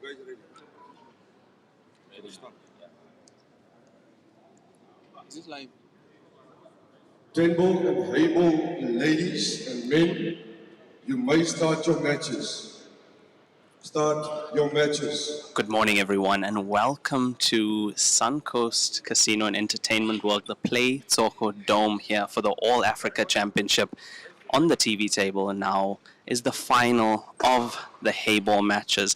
guys ready? Start. Is it live? Tenbo and Heyball, ladies and men, you may start your matches. Start your matches. Good morning, everyone, and welcome to Suncoast Casino and Entertainment World, the Play Tsoko Dome here for the All Africa Championship. On the TV table now is the final of the Heyball matches.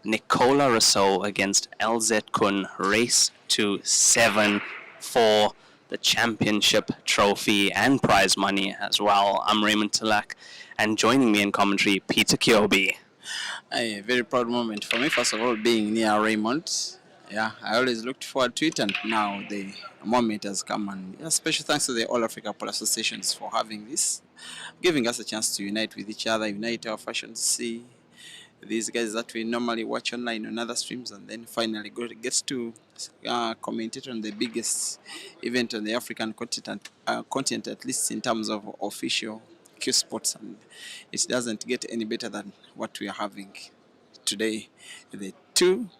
Nicola Rousseau against Elzette Kun, race to 7 for the championship trophy and prize money as well. I'm Raymond Tilak, and joining me in commentary, Peter Kiobi. A very proud moment for me, first of all, being near Raymond. Yeah, I always looked forward to it, and now the moment has come. And special thanks to the All Africa Pole Associations for having this, giving us a chance to unite with each other, unite our fashions, see these guys that we normally watch online on other streams, and then finally gets to commentate on the biggest event on the African continent, at least in terms of official Q Sports, and it doesn't get any better than what we are having today. The two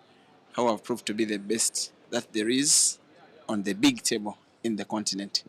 who have proved to be the best that there is on the big table in the continent.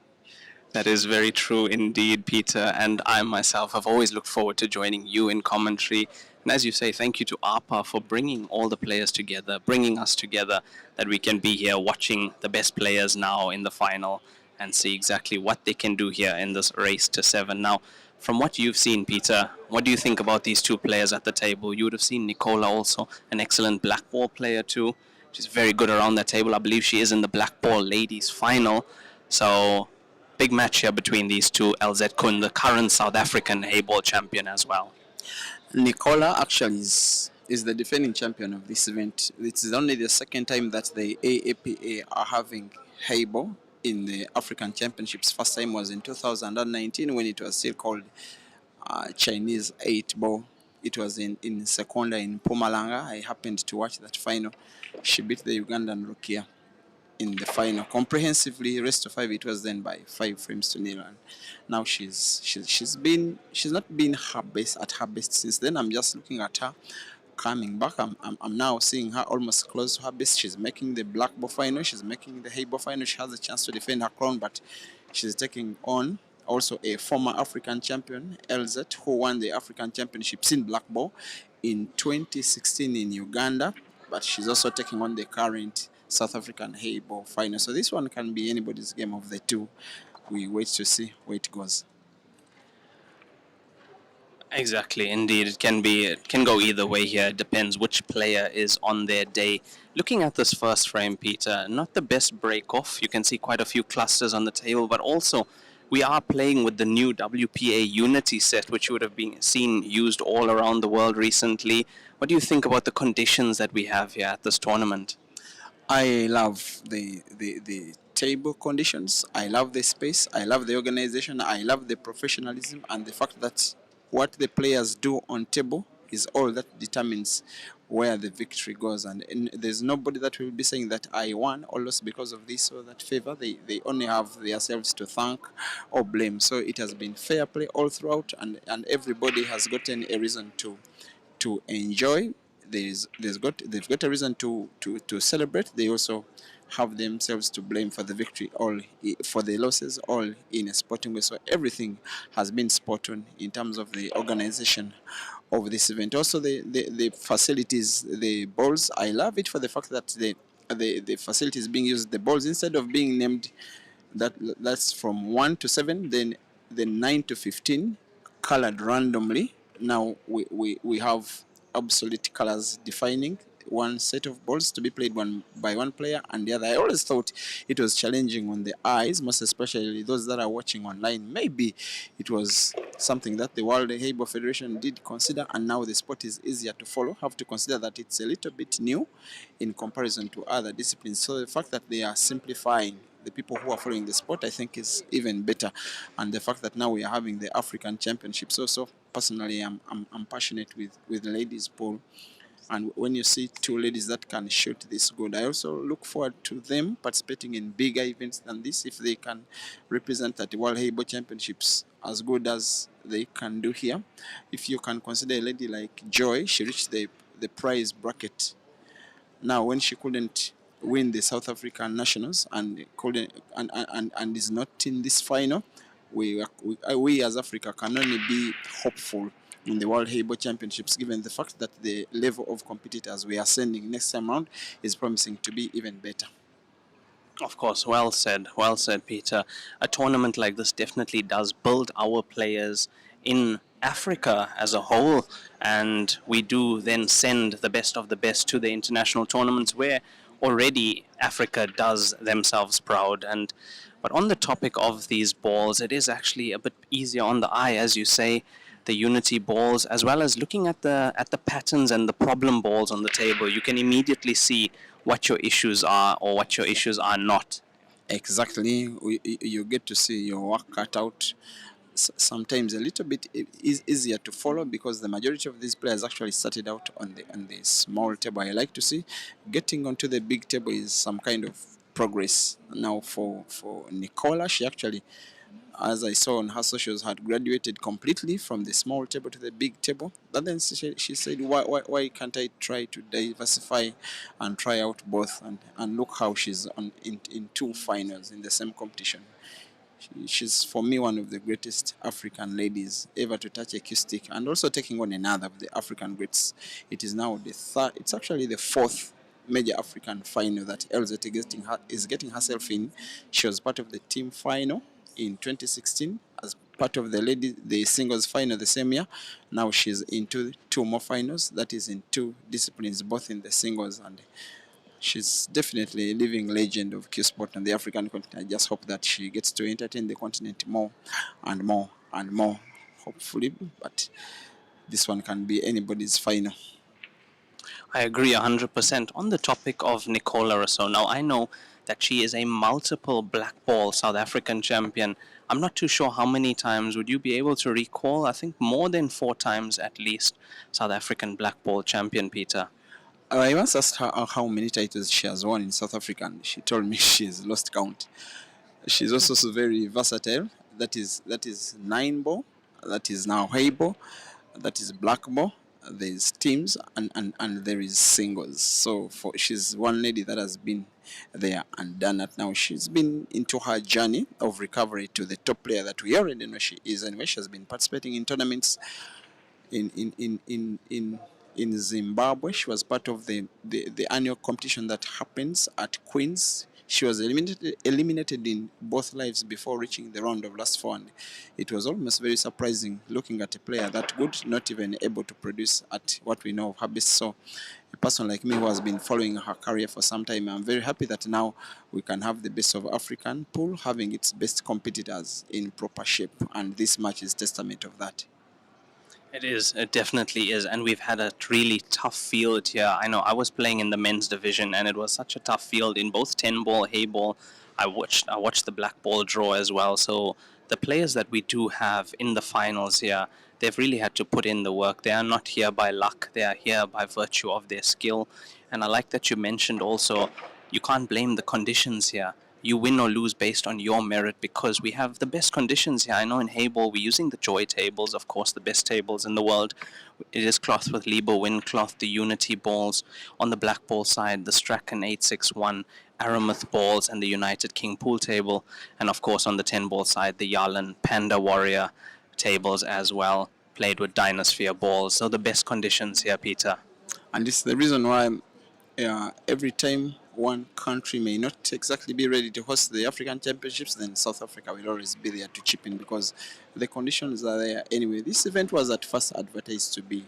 That is very true indeed, Peter, and I myself have always looked forward to joining you in commentary. And as you say, thank you to APA for bringing all the players together, bringing us together, that we can be here watching the best players now in the final and see exactly what they can do here in this race to 7. Now, from what you've seen, Peter, what do you think about these two players at the table? You would have seen Nicola also, an excellent black ball player too. She's very good around that table. I believe she is in the black ball ladies final. So big match here between these two. Elzette Kun, the current South African Heyball champion as well. Nicola actually is the defending champion of this event. It's only the second time that the AAPA are having Heyball in the African Championships. First time was in 2019 when it was still called Chinese 8-ball. It was in Sekonda in Mpumalanga. I happened to watch that final. She beat the Ugandan Rukia in the final comprehensively. Rest of 5, it was then by 5 frames to nil. And now she's not been her best at her best since then. I'm just looking at her coming back. I'm now seeing her almost close to her best. She's making the black ball final. She's making the Heyball final. She has a chance to defend her crown, but she's taking on also a former African champion, Elzette, who won the African Championships in black ball in 2016 in Uganda. But she's also taking on the current South African Heyball final. So this one can be anybody's game of the two. We wait to see where it goes. Exactly, indeed. It can go either way here. It depends which player is on their day. Looking at this first frame, Peter, not the best break off. You can see quite a few clusters on the table, but also we are playing with the new WPA Unity set, which you would have been seen used all around the world recently. What do you think about the conditions that we have here at this tournament? I love the table conditions. I love the space. I love the organization. I love the professionalism and the fact that what the players do on table is all that determines where the victory goes. And there's nobody that will be saying that I won or lost because of this or that favor. They only have themselves to thank or blame. So it has been fair play all throughout, and everybody has gotten a reason to enjoy. They've got a reason to celebrate. They also have themselves to blame for the victory, all for the losses, all in a sporting way. So everything has been spot on in terms of the organization of this event. Also the facilities, the balls, I love it for the fact that the facilities being used, the balls, instead of being named that's from 1 to 7, then the 9 to 15 colored randomly. Now we have obsolete colors defining one set of balls to be played one by one player and the other. I always thought it was challenging on the eyes, most especially those that are watching online. Maybe it was something that the World Heyball Federation did consider, and now the sport is easier to follow. Have to consider that it's a little bit new in comparison to other disciplines. So the fact that they are simplifying the people who are following the sport, I think, is even better. And the fact that now we are having the African Championships. So personally, I'm passionate with the ladies pool. And when you see two ladies that can shoot this good, I also look forward to them participating in bigger events than this if they can represent at the World Heyball Championships as good as they can do here. If you can consider a lady like Joy, she reached the prize bracket Now, when she couldn't win the South African nationals and couldn't and is not in this final, we as Africa can only be hopeful in the World Heyball Championships, given the fact that the level of competitors we are sending next time round is promising to be even better. Of course, well said, Peter. A tournament like this definitely does build our players in Africa as a whole, and we do then send the best of the best to the international tournaments where already Africa does themselves proud. And but on the topic of these balls, it is actually a bit easier on the eye, as you say, the unity balls, as well as looking at the patterns and the problem balls on the table. You can immediately see what your issues are or what your issues are not. Exactly, you get to see your work cut out. Sometimes a little bit easier to follow because the majority of these players actually started out on the small table. I like to see getting onto the big table is some kind of progress. Now for Nicola, she actually, as I saw on her socials, had graduated completely from the small table to the big table. But then she said, why can't I try to diversify and try out both? And look how she's in two finals in the same competition. She's for me one of the greatest African ladies ever to touch a cue stick, and also taking on another of the African greats. It is now the third. It's actually the fourth major African final that Elzette is getting herself in. She was part of the team final in 2016 as part of the singles final the same year. Now she's into two more finals. That is in two disciplines, both in the singles and she's definitely a living legend of Q sport on the African continent. I just hope that she gets to entertain the continent more and more and more, hopefully. But this one can be anybody's final. I agree 100%. On the topic of Nicola Rousseau, now I know that she is a multiple black ball South African champion. I'm not too sure how many times. Would you be able to recall? I think more than 4 times at least South African black ball champion, Peter. I once asked her how many titles she has won in South Africa, and she told me she's lost count. She's also so very versatile. That is 9 ball. That is now Heyball. That is black ball. There's teams and there is singles. So she's one lady that has been there and done that. Now she's been into her journey of recovery to the top player that we already know she is. Anyway, she has been participating in tournaments in in in in in in Zimbabwe. She was part of the annual competition that happens at Queens. She was eliminated in both lives before reaching the round of last four, and it was almost very surprising looking at a player that good, not even able to produce at what we know of her best. So, a person like me who has been following her career for some time, I'm very happy that now we can have the best of African pool having its best competitors in proper shape, and this match is testament of that. It is. It definitely is. And we've had a really tough field here. I know I was playing in the men's division and it was such a tough field in both 10 ball, hay ball. I watched the black ball draw as well. So the players that we do have in the finals here, they've really had to put in the work. They are not here by luck. They are here by virtue of their skill. And I like that you mentioned also you can't blame the conditions here. You win or lose based on your merit because we have the best conditions here. I know in Heyball we're using the Joy tables, of course, the best tables in the world. It is cloth with Libo wind cloth, the Unity balls. On the black ball side, the Strachan 861 Aramuth balls and the United King pool table. And of course, on the 10 ball side, the Yarlan Panda Warrior tables as well, played with Dinosphere balls. So the best conditions here, Peter. And this is the reason why every time one country may not exactly be ready to host the African Championships, then South Africa will always be there to chip in because the conditions are there. Anyway, this event was at first advertised to be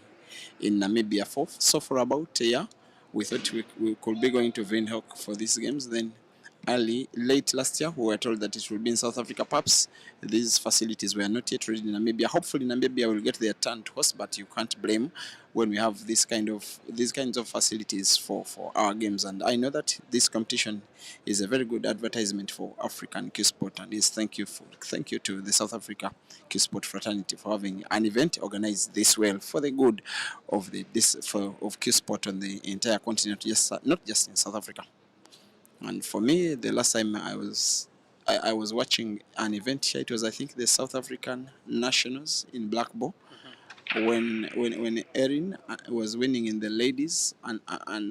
in Namibia for about a year. We thought we could be going to Windhoek for these games. Then late last year, we were told that it will be in South Africa. Perhaps these facilities were not yet ready in Namibia. Hopefully, Namibia will get their turn to host, but you can't blame when we have these kinds of facilities for our games. And I know that this competition is a very good advertisement for African Q Sport, and is thank you to the South Africa Q Sport fraternity for having an event organized this well for the good of of Q Sport on the entire continent, not just in South Africa. And for me, the last time I was watching an event here, it was I think the South African Nationals in black ball. when Erin was winning in the ladies, and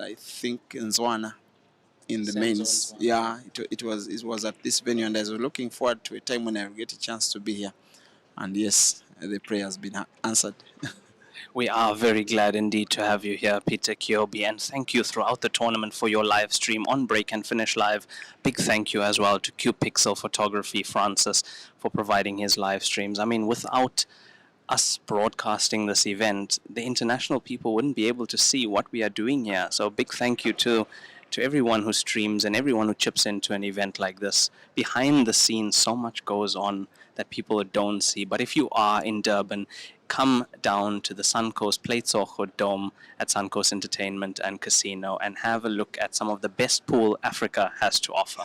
I think Nzwana in the men's. Yeah, it was at this venue, and I was looking forward to a time when I will get a chance to be here. And yes, the prayer has been answered. We are very glad indeed to have you here, Peter Kiobi, and thank you throughout the tournament for your live stream on Break and Finish Live. Big thank you as well to Q Pixel Photography, Francis, for providing his live streams. I mean, without us broadcasting this event, the international people wouldn't be able to see what we are doing here. So big thank you to everyone who streams and everyone who chips into an event like this. Behind the scenes, so much goes on that people don't see. But if you are in Durban, come down to the Suncoast Pleitsogo Dome at Suncoast Entertainment and Casino and have a look at some of the best pool Africa has to offer.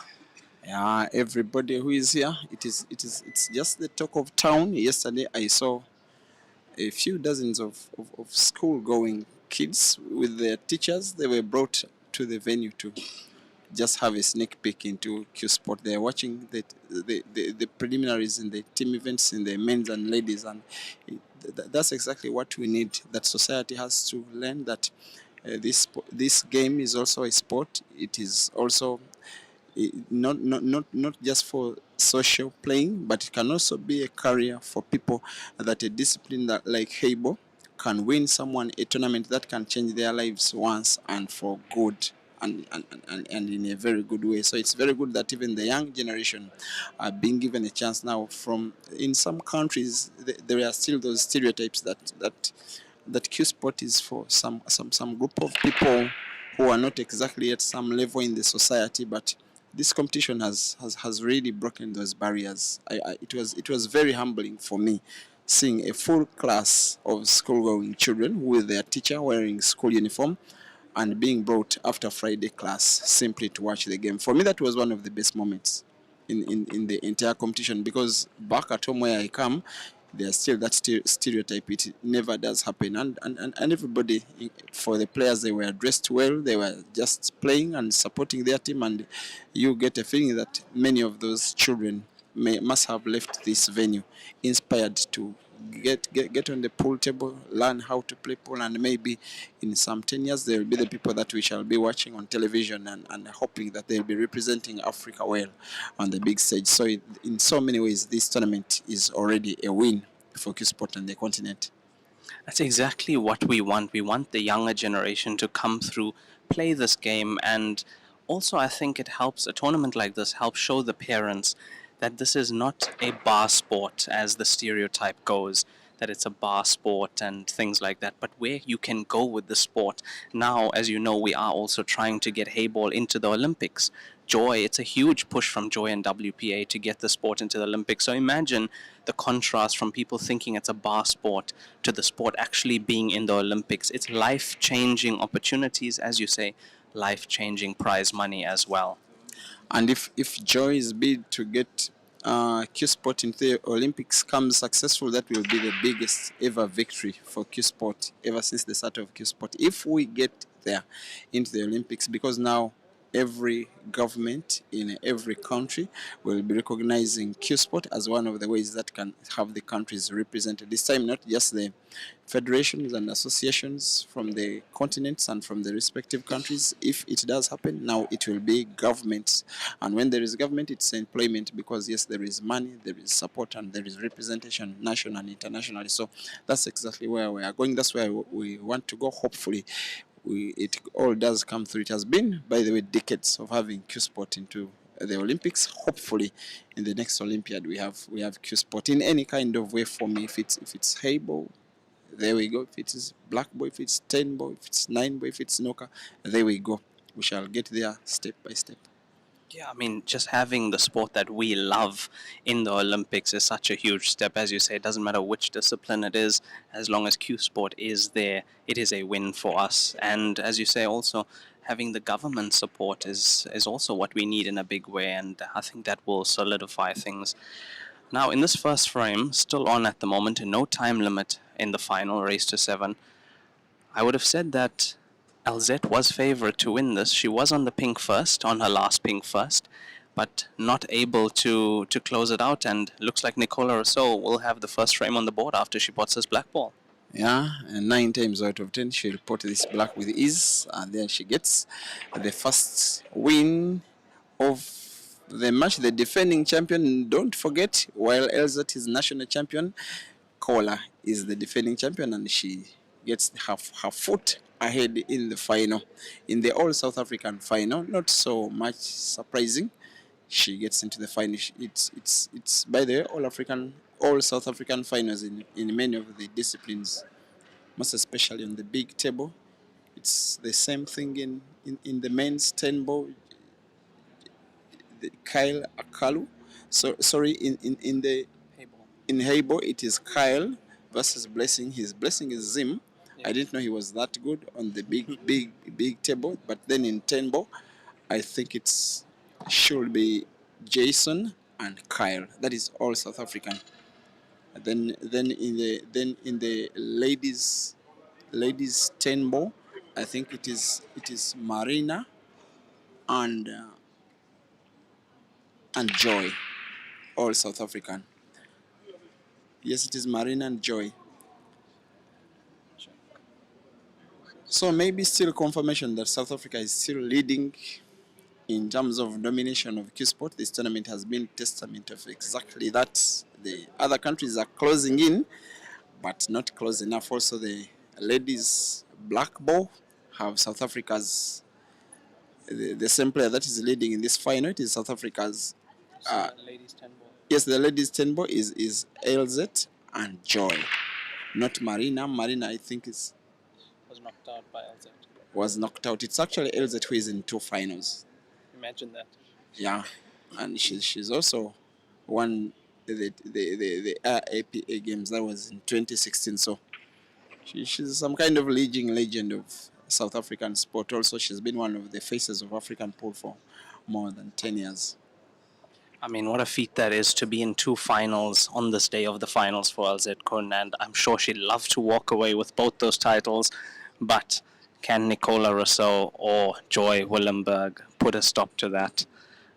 Yeah, everybody who is here, it's just the talk of town. Yesterday I saw a few dozens of school-going kids with their teachers. They were brought to the venue to just have a sneak peek into Q Sport. They're watching the preliminaries in the team events in the men's and ladies, and that's exactly what we need. That society has to learn that this game is also a sport. It is also not just for social playing, but it can also be a career for people. That a discipline that like Heyball can win someone a tournament that can change their lives once and for good. And in a very good way. So it's very good that even the young generation are being given a chance now. From in some countries, there are still those stereotypes that Q Sport is for some group of people who are not exactly at some level in the society, but this competition has really broken those barriers. It was very humbling for me seeing a full class of school-going children with their teacher wearing school uniform and being brought after Friday class simply to watch the game. For me, that was one of the best moments in the entire competition, because back at home where I come, there's still that stereotype. It never does happen. And everybody, for the players, they were dressed well. They were just playing and supporting their team. And you get a feeling that many of those children must have left this venue inspired to get on the pool table, learn how to play pool, and maybe in some 10 years they will be the people that we shall be watching on television and hoping that they'll be representing Africa well on the big stage. So in so many ways, this tournament is already a win for Q Sport and the continent. That's exactly what we want. We want the younger generation to come through, play this game, and also I think it helps, a tournament like this helps show the parents that this is not a bar sport as the stereotype goes, that it's a bar sport and things like that, but where you can go with the sport. Now, as you know, we are also trying to get Heyball into the Olympics. Joy, it's a huge push from Joy and WPA to get the sport into the Olympics. So imagine the contrast from people thinking it's a bar sport to the sport actually being in the Olympics. It's life-changing opportunities, as you say, life-changing prize money as well. And if Joy's bid to get Q Sport into the Olympics comes successful, that will be the biggest ever victory for Q Sport ever since the start of Q Sport. If we get there into the Olympics, because now every government in every country will be recognizing Q Sport as one of the ways that can have the countries represented. This time, not just the federations and associations from the continents and from the respective countries. If it does happen, now it will be governments. And when there is government, it's employment, because yes, there is money, there is support, and there is representation national and internationally. So that's exactly where we are going. That's where we want to go. Hopefully, it all does come through. It has been, by the way, decades of having Q Sport into the Olympics. Hopefully, in the next Olympiad, we have Q Sport in any kind of way. For me, if it's Heyball, there we go. If it is black ball, if it's 10 ball, if it's 9 ball, if it's snooker, there we go. We shall get there step by step. Yeah, I mean, just having the sport that we love in the Olympics is such a huge step. As you say, it doesn't matter which discipline it is, as long as Q Sport is there, it is a win for us. And as you say, also, having the government support is also what we need in a big way, and I think that will solidify things. Now, in this first frame, still on at the moment, no time limit in the final, race to 7, I would have said that Elzette was favourite to win this. She was on the pink first, on her last pink first, but not able to close it out, and looks like Nicola Rousseau will have the first frame on the board after she pots this black ball. Yeah, and 9 times out of 10 she reported this black with ease, and then she gets the first win of the match. The defending champion, don't forget, while Elzette is national champion, Nicola is the defending champion, and she gets her foot ahead in the final, in the all South African final. Not so much surprising. She gets into the final. It's by the way, all South African finals in many of the disciplines, most especially on the big table. It's the same thing in the men's 10 ball. Kyle Akalu. So sorry, in Heyball it is Kyle versus Blessing. His Blessing is Zim. Yeah. I didn't know he was that good on the big table, but then in 10 ball, I think it's should be Jason and Kyle. That is all South African. Then in the ladies 10 ball, I think it is Marina and Joy, all South African. Yes, it is Marina and Joy. So maybe still confirmation that South Africa is still leading in terms of domination of Q Sport. This tournament has been testament of exactly that. The other countries are closing in, but not close enough. Also, the ladies black ball have South Africa's the same player that is leading in this final. It is South Africa's. Ladies 10 ball. Yes, the ladies 10 ball is Elzette and Joy, not Marina. Marina, I think, Was knocked out by Elzette. was knocked out. It's actually Elzette who is in 2 finals. Imagine that. Yeah, and she's also won the APA games. That was in 2016. So she's some kind of leading legend of South African sport. Also, she's been one of the faces of African pool for more than 10 years. I mean, what a feat that is to be in 2 finals on this day of the finals for Elzette Kun, and I'm sure she'd love to walk away with both those titles, but can Nicola Rousseau or Joy Willemberg put a stop to that?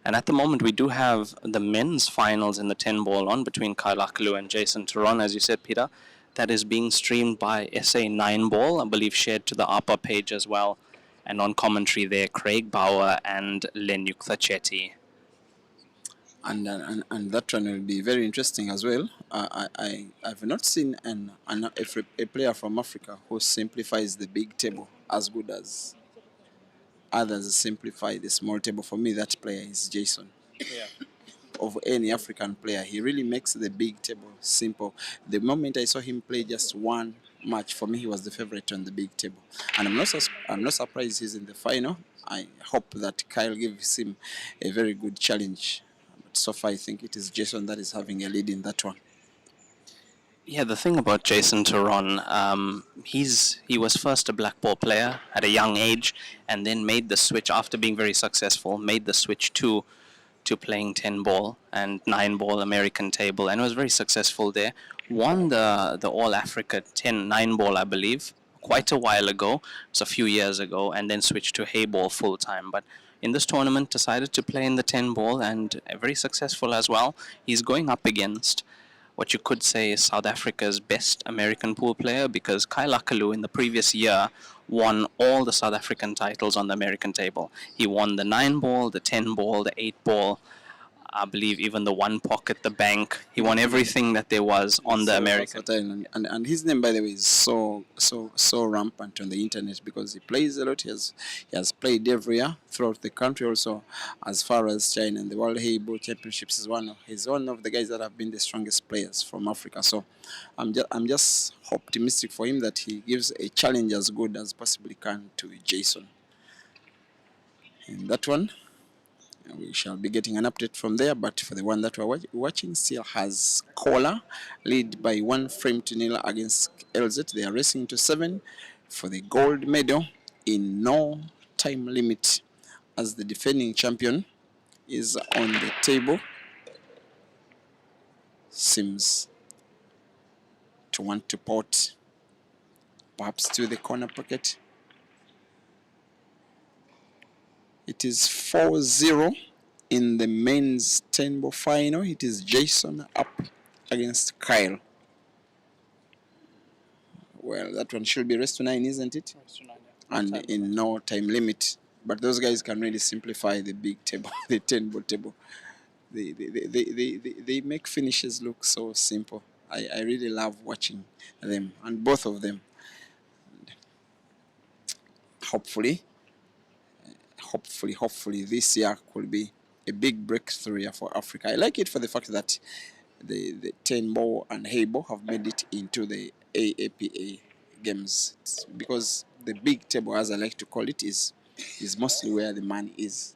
And at the moment, we do have the men's finals in the 10 ball on between Kyle Akalu and Jason Turon, as you said, Peter. That is being streamed by SA 9 ball, I believe shared to the APA page as well. And on commentary there, Craig Bauer and Lenyuk Chetty. And that one will be very interesting as well. I've not seen a player from Africa who simplifies the big table as good as others simplify the small table. For me, that player is Jason. Yeah. Of any African player, he really makes the big table simple. The moment I saw him play just one match, for me, he was the favorite on the big table. And I'm not surprised he's in the final. I hope that Kyle gives him a very good challenge. But so far, I think it is Jason that is having a lead in that one. Yeah, the thing about Jason Turon, he was first a black ball player at a young age, and then made the switch after being very successful. Made the switch to playing 10 ball and 9 ball American table, and was very successful there. Won the All Africa 9 ball, I believe, quite a while ago. It's a few years ago, and then switched to Heyball full time. But in this tournament, decided to play in the 10 ball, and very successful as well. He's going up against what you could say is South Africa's best American pool player, because Kyle Akalu in the previous year won all the South African titles on the American table. He won the 9 ball, the 10 ball, the 8 ball, I believe even the 1 pocket, the bank. He won everything that there was on the American. And his name, by the way, is so rampant on the internet because he plays a lot. He has played every year throughout the country. Also, as far as China and the World Heyball Championships, he's one of the guys that have been the strongest players from Africa. So I'm just optimistic for him that he gives a challenge as good as possibly can to Jason. In that one, we shall be getting an update from there, but for the one that we're watching, still has Nicola lead by 1 frame to 0 against Elzette. They are racing to 7 for the gold medal in no time limit, as the defending champion is on the table. Seems to want to pot perhaps to the corner pocket. It is 4-0 in the men's 10 ball final. It is Jason up against Kyle. Well, that one should be raised to 9, isn't it? And in no time limit. But those guys can really simplify the big table, the 10-ball table. They make finishes look so simple. I really love watching them, and both of them. Hopefully, hopefully this year could be a big breakthrough year for Africa. I like it for the fact that the 10-ball and Heyball have made it into the AAPA games. It's because the big table, as I like to call it, is mostly where the money is.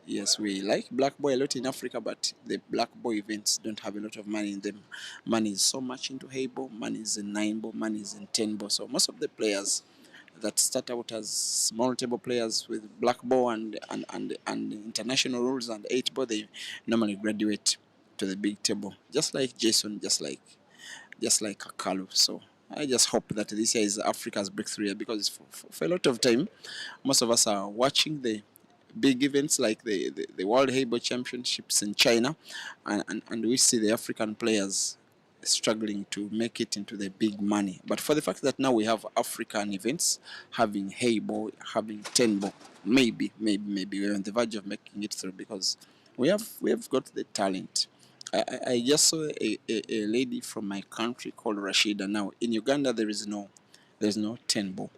Yes, we like black ball a lot in Africa, but the black ball events don't have a lot of money in them. Money is so much into Heyball, money is in 9-ball, money is in 10-ball. So most of the players that start out as small table players with black ball and international rules and 8-ball, they normally graduate to the big table, just like Jason, just like Akalu. So I just hope that this year is Africa's breakthrough year, because for a lot of time, most of us are watching the big events like the World Heyball Championships in China, and we see the African players struggling to make it into the big money. But for the fact that now we have African events, having Heyball, having 10-ball, maybe we're on the verge of making it through, because we have got the talent. I just saw a lady from my country called Rashida. Now in Uganda there's no 10-ball.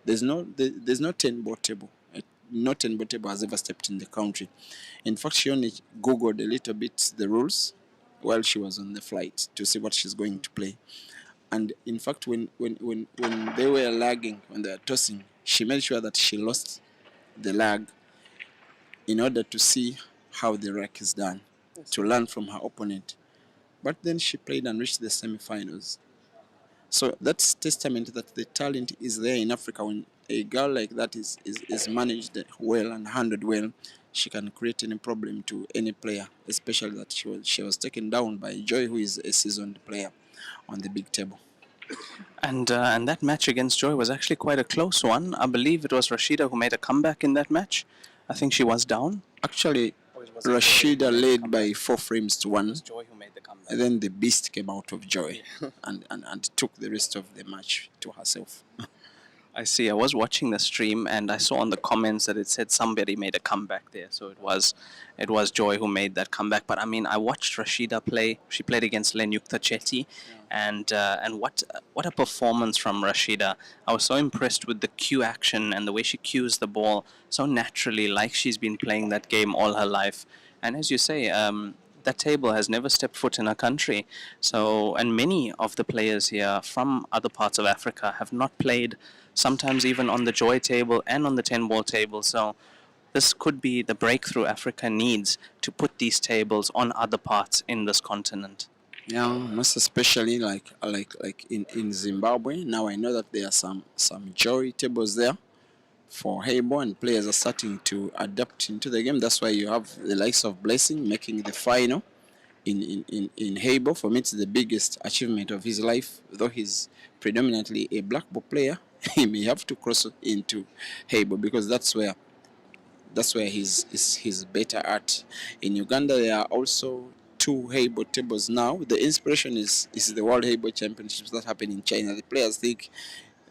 There's no 10-ball table. No 10-ball table has ever stepped in the country. In fact, she only googled a little bit the rules while she was on the flight to see what she's going to play. And in fact, when they were lagging, when they were tossing, she made sure that she lost the lag in order to see how the rack is done, to learn from her opponent. But then she played and reached the semi-finals. So that's testament that the talent is there in Africa. When a girl like that is managed well and handled well, she can create any problem to any player, especially that she was taken down by Joy, who is a seasoned player on the big table. And that match against Joy was actually quite a close one. I believe it was Rashida who made a comeback in that match. I think she was down. Actually, Rashida led by 4 frames to 1. It was Joy who made the comeback. And then the beast came out of Joy and took the rest of the match to herself. I see. I was watching the stream and I saw on the comments that it said somebody made a comeback there. So it was Joy who made that comeback. But I mean, I watched Rashida play. She played against Lenyukta Chetty, and what a performance from Rashida. I was so impressed with the cue action and the way she cues the ball so naturally, like she's been playing that game all her life. And as you say, that table has never stepped foot in our country. So, and many of the players here from other parts of Africa have not played, sometimes even on the Joy table and on the 10-ball table. So this could be the breakthrough Africa needs to put these tables on other parts in this continent. Yeah, most especially like in Zimbabwe. Now I know that there are some Joy tables there for Heyball, and players are starting to adapt into the game. That's why you have the likes of Blessing making the final in Heyball. For me, it's the biggest achievement of his life. Though he's predominantly a black ball player, he may have to cross into Heyball because that's where he's better at. In Uganda, there are also 2 Heyball tables now. The inspiration is the World Heyball Championships that happen in China. The players think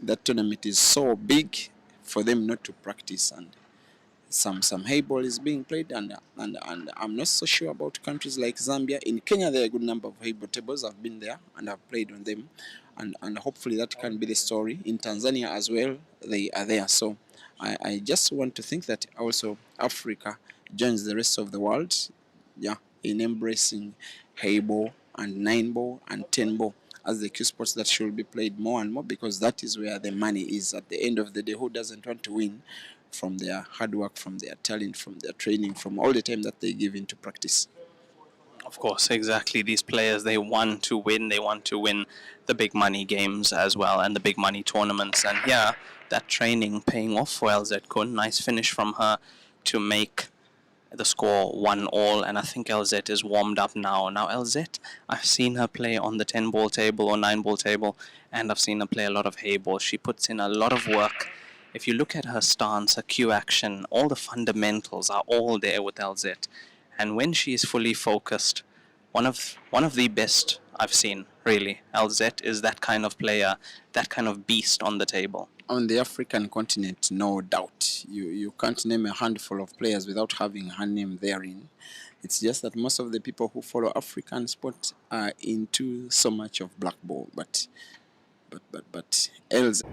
that tournament is so big for them not to practice, and some Heyball is being played, and I'm not so sure about countries like Zambia. In Kenya, there are a good number of Heyball tables. I've been there and I've played on them, and hopefully that can be the story. In Tanzania as well, they are there. So I just want to think that also Africa joins the rest of the world, in embracing Heyball and 9-ball and 10-ball as the key sports that should be played more and more, because that is where the money is at the end of the day. Who doesn't want to win from their hard work, from their talent, from their training, from all the time that they give into practice? Of course, exactly. These players, they want to win. They want to win the big money games as well and the big money tournaments. And yeah, that training paying off for Elzette Kun. Nice finish from her to make the score 1-1, and I think Elzette is warmed up now. Now Elzette, I've seen her play on the 10-ball table or 9-ball table, and I've seen her play a lot of Heyball. She puts in a lot of work. If you look at her stance, her cue action, all the fundamentals are all there with Elzette. And when she is fully focused, one of the best I've seen really. Elzette is that kind of player, that kind of beast on the table. On the African continent, no doubt. You can't name a handful of players without having her name therein. It's just that most of the people who follow African sport are into so much of black ball. But Elzette,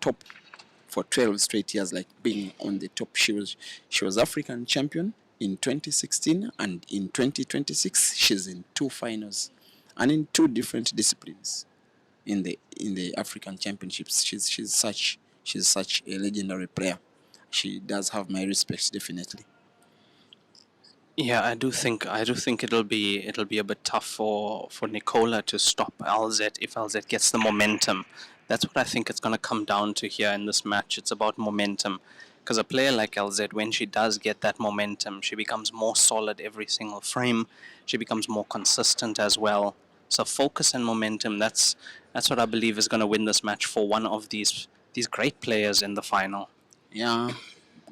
top for 12 straight years, like being on the top. She was African champion in 2016, and in 2026 she's in 2 finals and in 2 different disciplines in the African championships. She's such a legendary player. She does have my respect, definitely. Yeah, I do think it'll be a bit tough for Nicola to stop Elzette if Elzette gets the momentum. That's what I think it's going to come down to here in this match. It's about momentum. Because a player like Elzette, when she does get that momentum, she becomes more solid every single frame. She becomes more consistent as well. So focus and momentum, that's what I believe is going to win this match for one of these great players in the final. Yeah,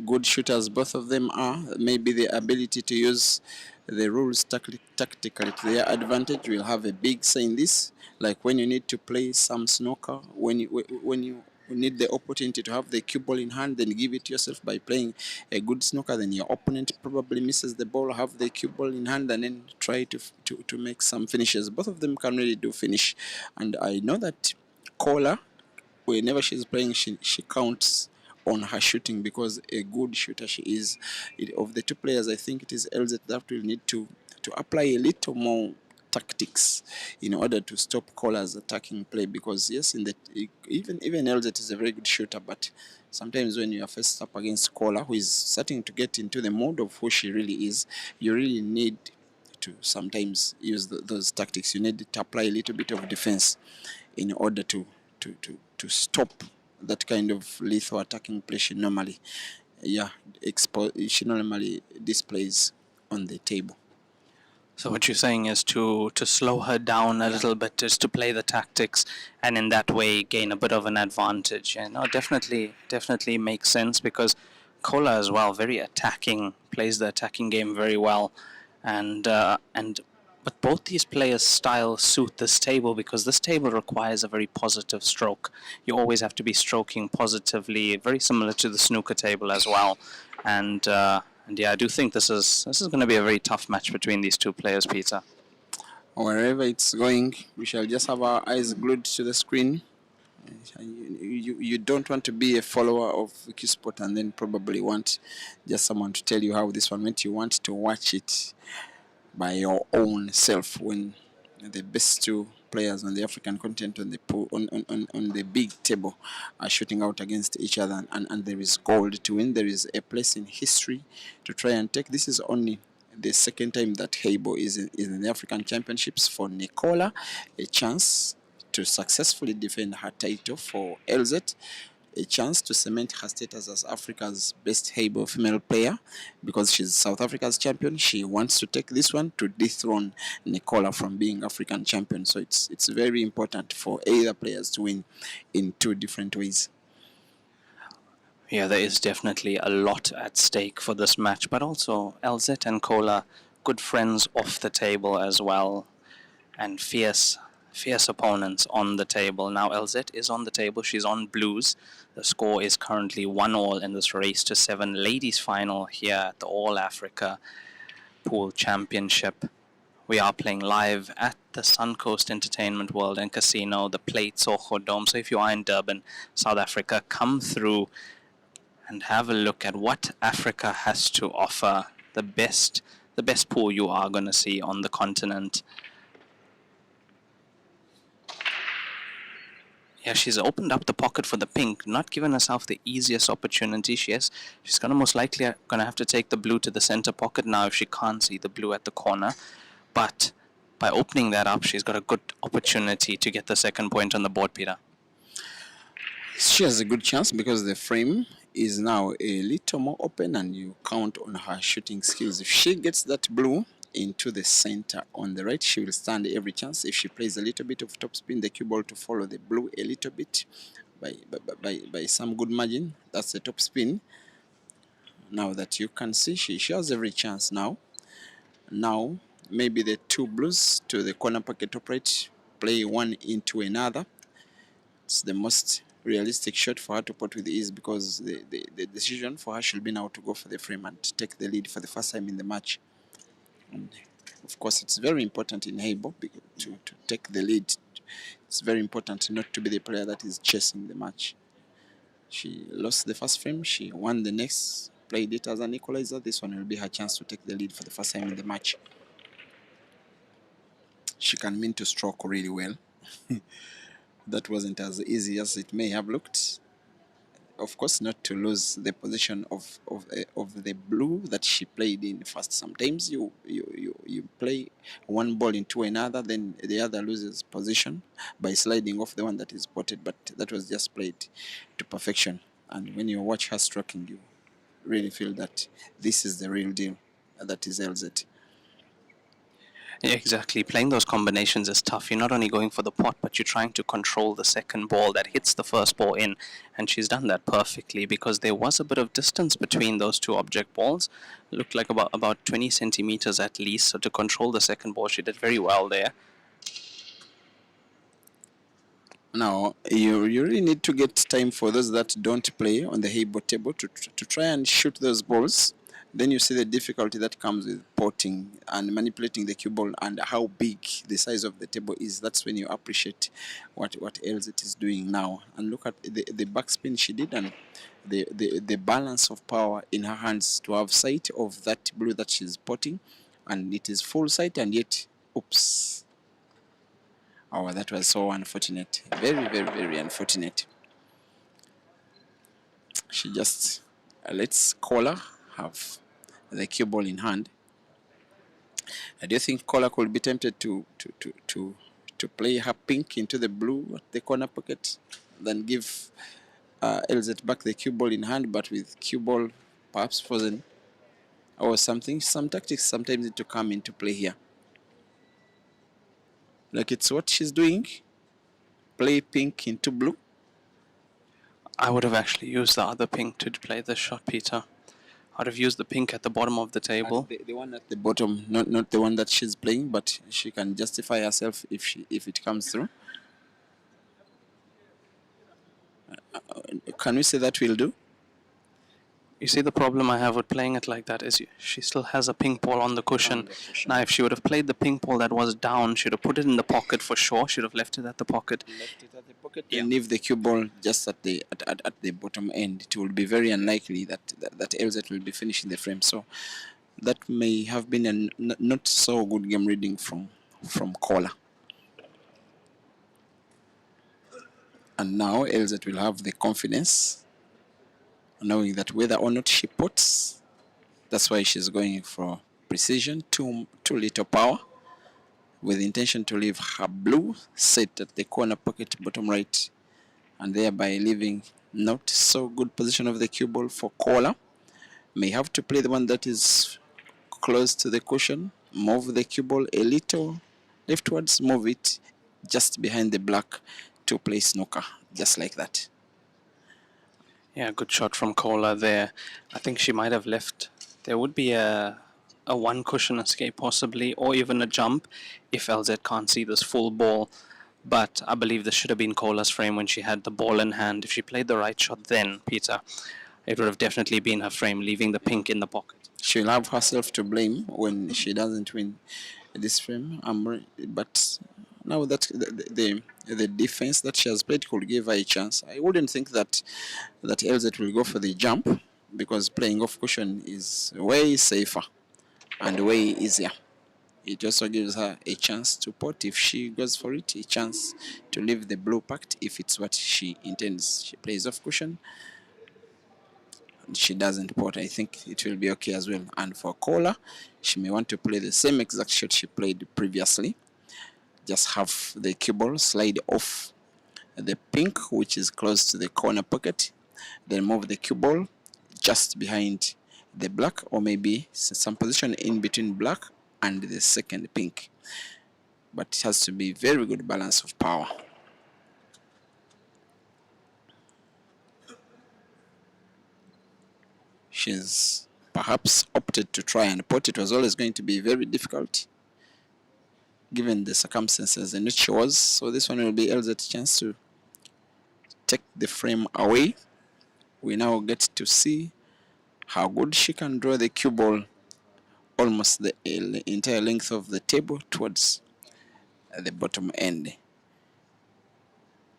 good shooters, both of them are. Maybe the ability to use the rules tactically to their advantage will have a big say in this. Like when you need to play some snooker, when you need the opportunity to have the cue ball in hand, then give it to yourself by playing a good snooker. Then your opponent probably misses the ball, have the cue ball in hand, and then try to make some finishes. Both of them can really do finish, and I know that Kola, whenever she's playing, she counts on her shooting because a good shooter she is. Of the 2 players, I think it is Elzette that will need to apply a little more tactics in order to stop Cola's attacking play, because yes, in the even Elzette is a very good shooter, but sometimes when you are faced up against Cola, who is starting to get into the mode of who she really is, you really need to sometimes use those tactics. You need to apply a little bit of defense in order to stop that kind of lethal attacking play she normally she normally displays on the table. So what you're saying is to slow her down a little bit, just to play the tactics, and in that way gain a bit of an advantage. And no, definitely makes sense because Kola as well, very attacking, plays the attacking game very well, and but both these players' styles suit this table because this table requires a very positive stroke. You always have to be stroking positively, very similar to the snooker table as well, and. And yeah, I do think this is going to be a very tough match between these 2 players, Peter. Wherever it's going, we shall just have our eyes glued to the screen. You don't want to be a follower of Q-Sport and then probably want just someone to tell you how this one went. You want to watch it by your own self when the best 2 players on the African continent on the pool, on the big table are shooting out against each other, and there is gold to win. There is a place in history to try and take. This is only the 2nd time that Heyball is in the African Championships. For Nicola, a chance to successfully defend her title. For Elzette, a chance to cement her status as Africa's best Heyball female player, because she's South Africa's champion. She wants to take this one to dethrone Nicola from being African champion. So it's very important for either players to win in 2 different ways. Yeah, there is definitely a lot at stake for this match, but also Elzette and Kola, good friends off the table as well, and fierce opponents on the table. Now Elzette is on the table, she's on blues. The score is currently 1-1 in this race to 7 ladies final here at the All Africa Pool Championship. We are playing live at the Suncoast Entertainment World and Casino, the Plate Soho Dome. So if you are in Durban, South Africa, come through and have a look at what Africa has to offer. The best pool you are going to see on the continent. Yeah, she's opened up the pocket for the pink, not given herself the easiest opportunity. She's gonna most likely gonna have to take the blue to the center pocket now if she can't see the blue at the corner. But by opening that up, she's got a good opportunity to get the 2nd point on the board, Peter. She has a good chance because the frame is now a little more open and you count on her shooting skills. If she gets that blue into the center on the right, she will stand every chance. If she plays a little bit of topspin, the cue ball to follow the blue a little bit by some good margin, that's the topspin. Now that you can see, she has every chance now. Now, maybe the two blues to the corner pocket top right, play one into another. It's the most realistic shot for her to put with ease, because the decision for her should be now to go for the frame and take the lead for the first time in the match. And of course, it's very important in Heyball to take the lead. It's very important not to be the player that is chasing the match. She lost the first frame, she won the next, played it as an equalizer. This one will be her chance to take the lead for the first time in the match. She can mean to stroke really well. That wasn't as easy as it may have looked. Of course, not to lose the position of the blue that she played in first. Sometimes you play one ball into another, then the other loses position by sliding off the one that is spotted, but that was just played to perfection. And when you watch her stroking, you really feel that this is the real deal. That is Elzette. Yeah, exactly. Playing those combinations is tough. You're not only going for the pot, but you're trying to control the second ball that hits the first ball in. And she's done that perfectly, because there was a bit of distance between those two object balls. It looked like about 20 centimeters at least. So to control the second ball, she did very well there. Now, you really need to get time for those that don't play on the Heyball table to try and shoot those balls. Then you see the difficulty that comes with potting and manipulating the cue ball, and how big the size of the table is. That's when you appreciate what Elzette is doing now. And look at the backspin she did, and the balance of power in her hands to have sight of that blue that she's potting, and it is full sight, and yet, oops. Oh, that was so unfortunate. Very, very, very unfortunate. She just lets Kola have the cue ball in hand. Do you think Kola could be tempted to play her pink into the blue at the corner pocket, then give Elzette back the cue ball in hand, but with cue ball perhaps frozen or something? Some tactics sometimes need to come into play here. Like it's what she's doing. Play pink into blue. I would have actually used the other pink to play this shot, Peter. I'd have used the pink at the bottom of the table. The one at the bottom, not the one that she's playing, but she can justify herself if it comes through. Can we say that will do? You see, the problem I have with playing it like that is she still has a pink ball on the cushion. Now, if she would have played the pink ball that was down, she would have put it in the pocket for sure. She would have left it at the pocket. And leave the cue ball just at the bottom end. It will be very unlikely that Elzette will be finishing the frame. So that may have been a not so good game reading from Kola. And now Elzette will have the confidence, knowing that whether or not she puts, that's why she's going for precision, too little power, with the intention to leave her blue set at the corner pocket bottom right, and thereby leaving not so good position of the cue ball for Kola. May have to play the one that is close to the cushion, move the cue ball a little leftwards, move it just behind the black to play snooker, just like that. Yeah, good shot from Kola there. I think she might have left. There would be a one cushion escape possibly, or even a jump if Elzette can't see this full ball. But I believe this should have been Kola's frame when she had the ball in hand. If she played the right shot then, Peter, it would have definitely been her frame, leaving the pink in the pocket. She'll have herself to blame when she doesn't win this frame. But now that the defense that she has played could give her a chance, I wouldn't think that Elzette will go for the jump, because playing off cushion is way safer and way easier. It also gives her a chance to pot if she goes for it, a chance to leave the blue packed if it's what she intends. She plays off cushion, she doesn't pot. I think it will be okay as well. And for Kola, she may want to play the same exact shot she played previously. Just have the cue ball slide off the pink, which is close to the corner pocket, then move the cue ball just behind the black, or maybe some position in between black and the second pink. But it has to be very good balance of power. She's perhaps opted to try and pot. It was always going to be very difficult given the circumstances in which she was. So this one will be Elzette's chance to take the frame away. We now get to see how good she can draw the cue ball almost the entire length of the table towards the bottom end.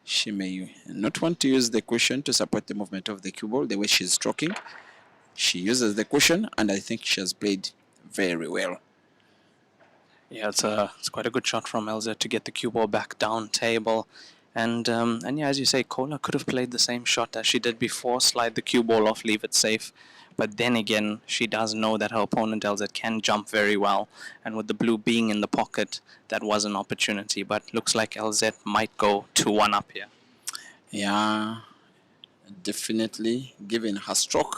She may not want to use the cushion to support the movement of the cue ball the way she's stroking. She uses the cushion, and I think she has played very well. Yeah, it's quite a good shot from Elzette to get the cue ball back down table. And yeah, as you say, Kola could have played the same shot as she did before, slide the cue ball off, leave it safe. But then again, she does know that her opponent Elzette can jump very well. And with the blue being in the pocket, that was an opportunity. But looks like Elzette might go 2-1 up here. Yeah, definitely. Given her stroke,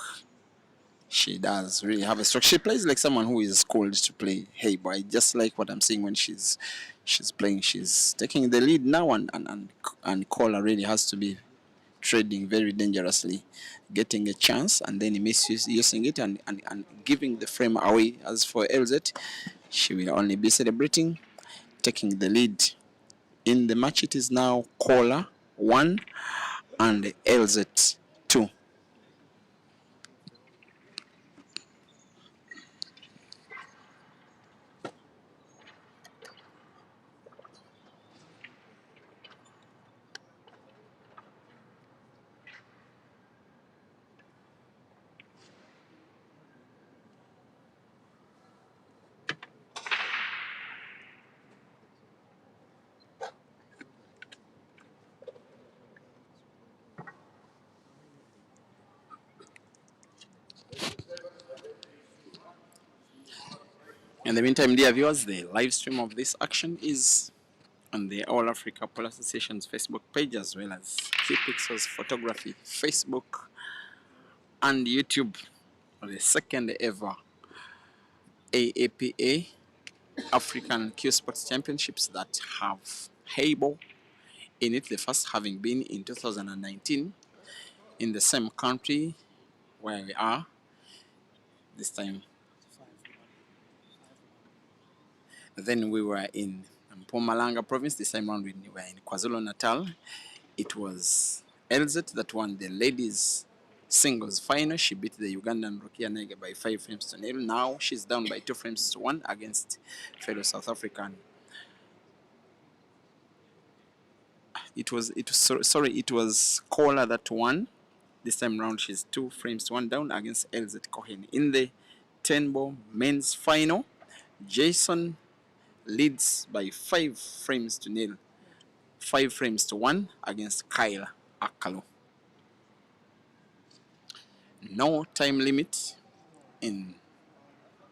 she does really have a stroke. She plays like someone who is schooled to play Heyball. I just like what I'm seeing when she's playing. She's taking the lead now, and Kola really has to be trading very dangerously, getting a chance and then misusing it and giving the frame away. As for Elzette, she will only be celebrating, taking the lead in the match. It is now Kola 1 and Elzette 2. In the meantime, dear viewers, the live stream of this action is on the All Africa Pole Association's Facebook page, as well as Key Pixels Photography Facebook and YouTube. The second ever AAPA African Q Sports Championships that have Heyball in it, the first having been in 2019 in the same country where we are this time. Then we were in Mpumalanga province. This time around we were in KwaZulu-Natal. It was Elzette that won the ladies singles final. She beat the Ugandan Rokia Nege by 5 frames to nil. Now she's down by 2 frames to 1 against fellow South African. It was Kola that won. This time round she's 2 frames to 1 down against Elzette Cohen. In the 10-ball men's final, Jason leads by 5 frames to nil. 5 frames to 1 against Kyle Akalu. No time limit in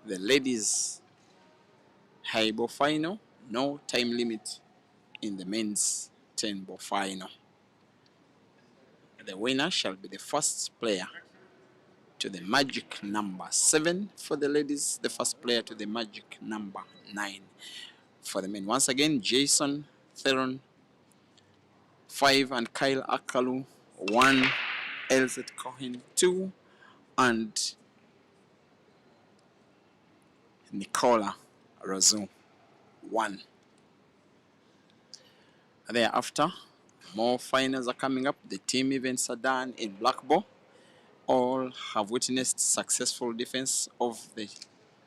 the ladies' Heyball final. No time limit in the men's 10-ball final. The winner shall be the first player to the magic number 7 for the ladies, the first player to the magic number 9 for the men. Once again, Jason Theron 5 and Kyle Akalu 1, Elzette Cohen 2, and Nicola Rozu 1. Thereafter, more finals are coming up. The team events are done in black ball. All have witnessed successful defense of the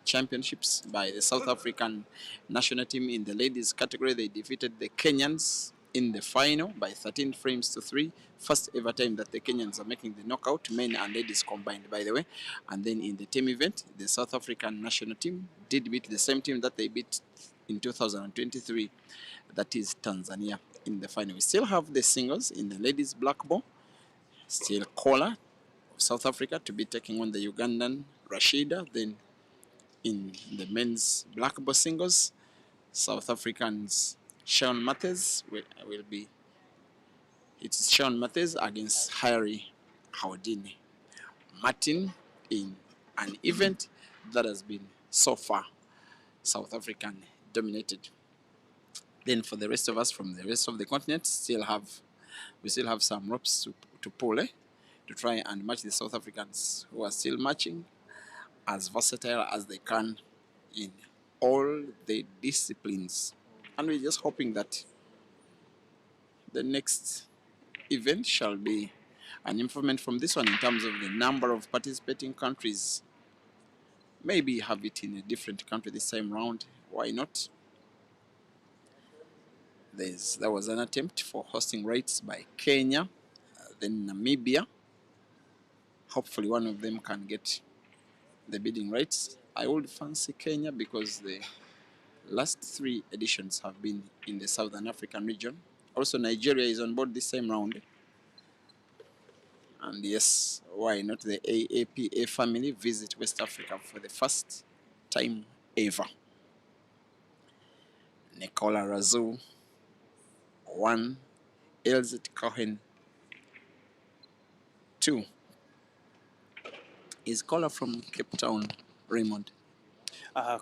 championships by the South African national team. In the ladies category, they defeated the Kenyans in the final by 13 frames to 3. First ever time that the Kenyans are making the knockout, men and ladies combined, by the way. And then in the team event, the South African national team did beat the same team that they beat in 2023, that is Tanzania, in the final. We still have the singles in the ladies black ball. Still Kola of South Africa to be taking on the Ugandan Rashida. Then in the men's black ball singles, South Africans Sean Mathews will be. It is Sean Mathews against Harry Howdini Martin in an event that has been so far South African dominated. Then for the rest of us from the rest of the continent, we still have some ropes to pull, to try and match the South Africans, who are still matching, as versatile as they can in all the disciplines. And we're just hoping that the next event shall be an improvement from this one in terms of the number of participating countries. Maybe have it in a different country this time round. Why not? There was an attempt for hosting rights by Kenya, then Namibia. Hopefully one of them can get the bidding rights. I would fancy Kenya because the last 3 editions have been in the Southern African region. Also, Nigeria is on board this time round. And yes, why not the AAPA family visit West Africa for the first time ever? Nicola Razou, 1. Elzette Cohen, 2. Is Kola from Cape Town, Raymond?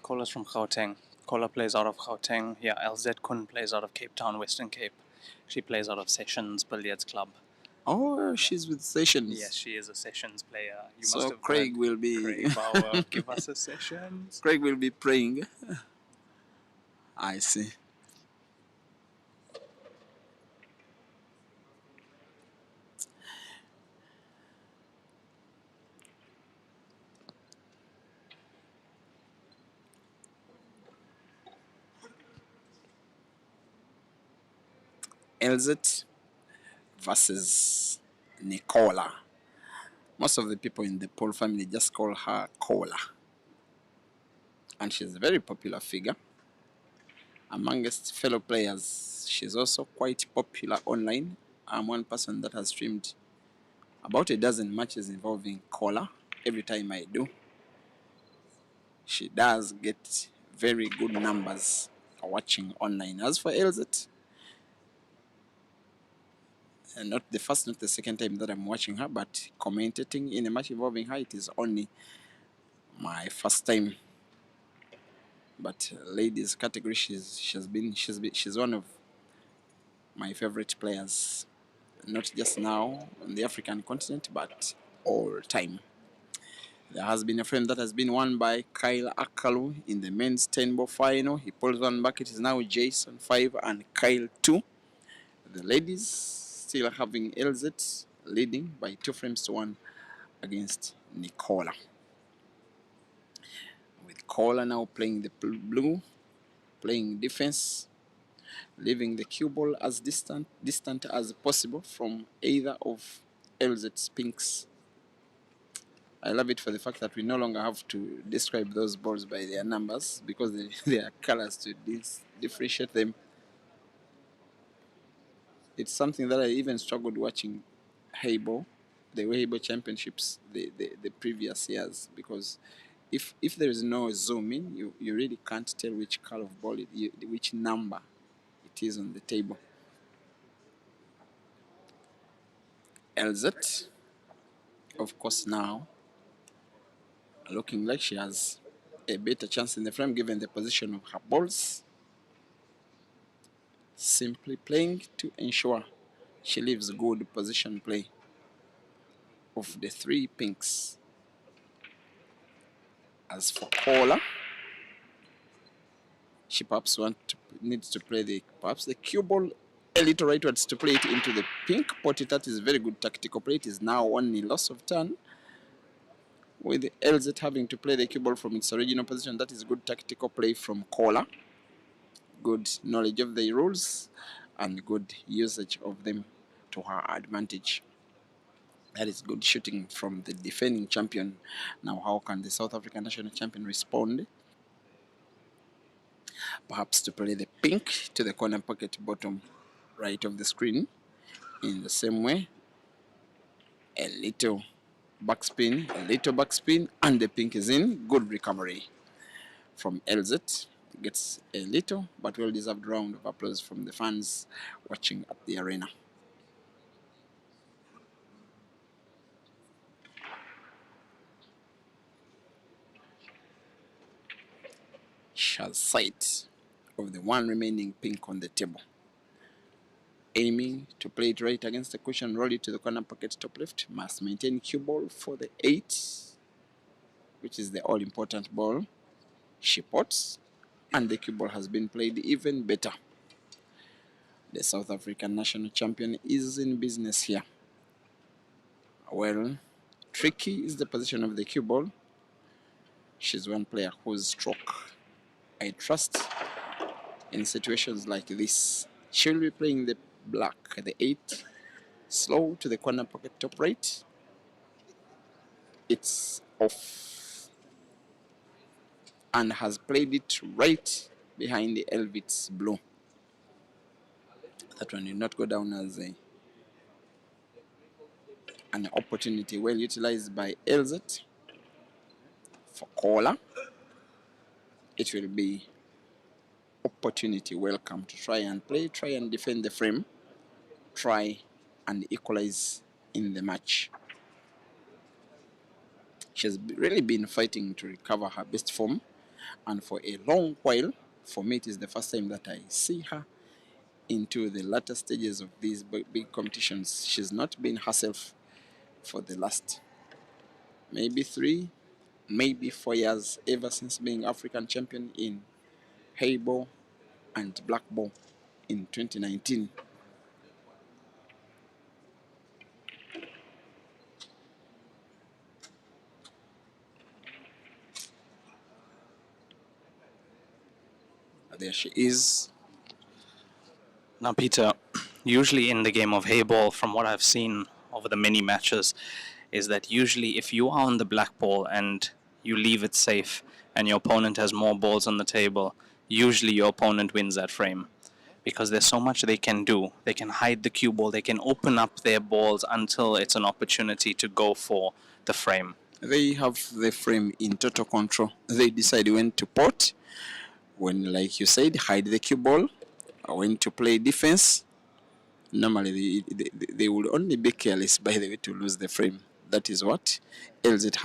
Kola's from Gauteng. Kola plays out of Gauteng. Yeah, Elzette Kun plays out of Cape Town, Western Cape. She plays out of Sessions Billiards Club. Oh, she's with Sessions. Yes, she is a Sessions player. You So must have Craig heard will be Craig Bauer, give us a Sessions. Craig will be praying. I see. Elzette versus Nicola. Most of the people in the Paul family just call her Cola. And she's a very popular figure amongst fellow players. She's also quite popular online. I'm one person that has streamed about a dozen matches involving Cola. Every time I do, she does get very good numbers watching online. As for Elzette, not the first, not the second time that I'm watching her, but commentating in a match involving her, it is only my first time. But ladies category, she's one of my favorite players, not just now on the African continent, but all time. There has been a frame that has been won by Kyle Akalu in the men's 10-ball final. He pulls one back. It is now Jason 5 and Kyle 2. The ladies still having Elzette leading by 2 frames to 1 against Nicola. With Cola now playing the blue, playing defense, leaving the cue ball as distant as possible from either of Elzette's pinks. I love it for the fact that we no longer have to describe those balls by their numbers because they are colors to differentiate them. It's something that I even struggled watching Heyball, the Heyball championships the previous years, because if there is no zoom in, you really can't tell which color of ball, which number it is on the table. Elzette, of course, now looking like she has a better chance in the frame given the position of her balls. Simply playing to ensure she leaves good position play of the 3 pinks. As for Cola, she perhaps needs to play perhaps the cue ball a little rightwards to play it into the pink pot. That is very good tactical play. It is now only loss of turn, with Elzette having to play the cue ball from its original position. That is good tactical play from Cola. Good knowledge of the rules and good usage of them to her advantage. That is good shooting from the defending champion. Now, how can the South African national champion respond? Perhaps to play the pink to the corner pocket bottom right of the screen. In the same way, a little backspin, and the pink is in. Good recovery from Elzette. Gets a little but well-deserved round of applause from the fans watching at the arena. She has sight of the 1 remaining pink on the table. aiming to play it right against the cushion, roll it to the corner pocket top left, must maintain cue ball for the 8, which is the all-important ball. She pots, and the cue ball has been played even better. The South African national champion is in business here. Well, tricky is the position of the cue ball. She's one player whose stroke I trust in situations like this. She'll be playing the black, the 8, slow to the corner pocket top right. It's off and has played it right behind the Elzette's blue. That one will not go down as an opportunity well utilized by Elzette for caller. It will be opportunity welcome to try and play, try and defend the frame, try and equalize in the match. She's really been fighting to recover her best form, and for a long while, for me it is the first time that I see her into the latter stages of these big competitions. She's not been herself for the last maybe 3, maybe 4 years, ever since being African champion in Heyball and black ball in 2019. There she is. Now, Peter, usually in the game of Heyball, from what I've seen over the many matches, is that usually if you are on the black ball and you leave it safe and your opponent has more balls on the table, usually your opponent wins that frame. Because there's so much they can do. They can hide the cue ball, they can open up their balls until it's an opportunity to go for the frame. They have the frame in total control. They decide when to pot, when, like you said, hide the cue ball, or when to play defense. Normally, they will only be careless, by the way, to lose the frame. That is what Elzette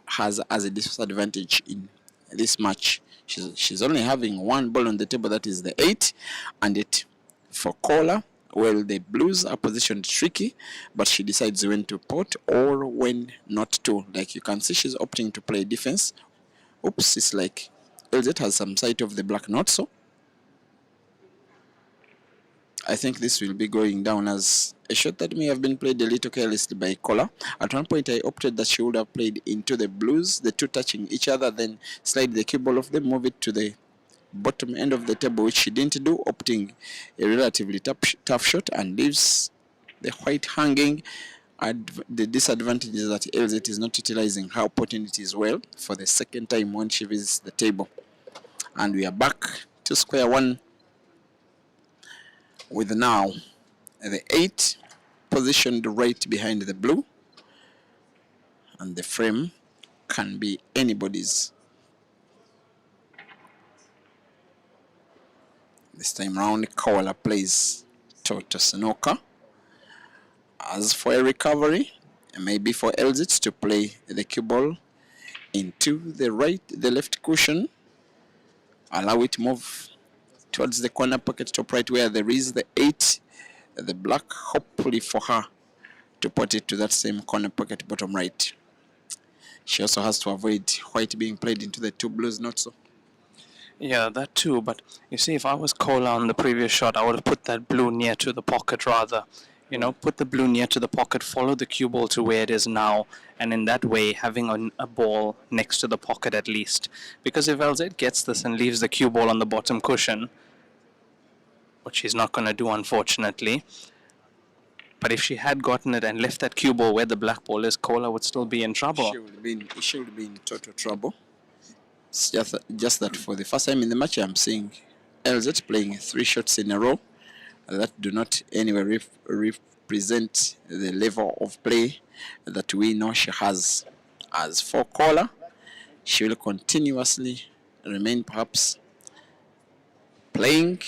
has as a disadvantage in this match. She's only having one ball on the table, that is the 8, and it for caller. Well, the Blues are positioned tricky, but she decides when to pot or when not to. Like you can see, she's opting to play defense. Oops, it's like Elzette has some sight of the black, not so. I think this will be going down as a shot that may have been played a little carelessly by Nicola. At one point, I opted that she would have played into the Blues, the two touching each other, then slide the cue ball off them, move it to the bottom end of the table, which she didn't do, opting a relatively tough shot and leaves the white hanging. The disadvantage is that Elzette is not utilizing her opportunities well for the second time when she visits the table. And we are back to square one with now the 8 positioned right behind the blue, and the frame can be anybody's. This time round, Kawala plays Toto Snooker. As for a recovery, maybe for Elzette to play the cue ball into the left cushion, allow it to move towards the corner pocket top right where there is the 8, the black, hopefully for her to put it to that same corner pocket bottom right. She also has to avoid white being played into the 2 blues, not so. Yeah, that too, but you see, if I was Kola on the previous shot, I would have put that blue near to the pocket rather. You know, put the blue near to the pocket, follow the cue ball to where it is now, and in that way, having a ball next to the pocket at least. Because if Elzette gets this and leaves the cue ball on the bottom cushion, which she's not going to do, unfortunately, but if she had gotten it and left that cue ball where the black ball is, Kola would still be in trouble. She would be in total trouble. It's just that for the first time in the match, I'm seeing Elzette playing 3 shots in a row that do not anywhere represent the level of play that we know she has. As for Kola, she will continuously remain perhaps playing,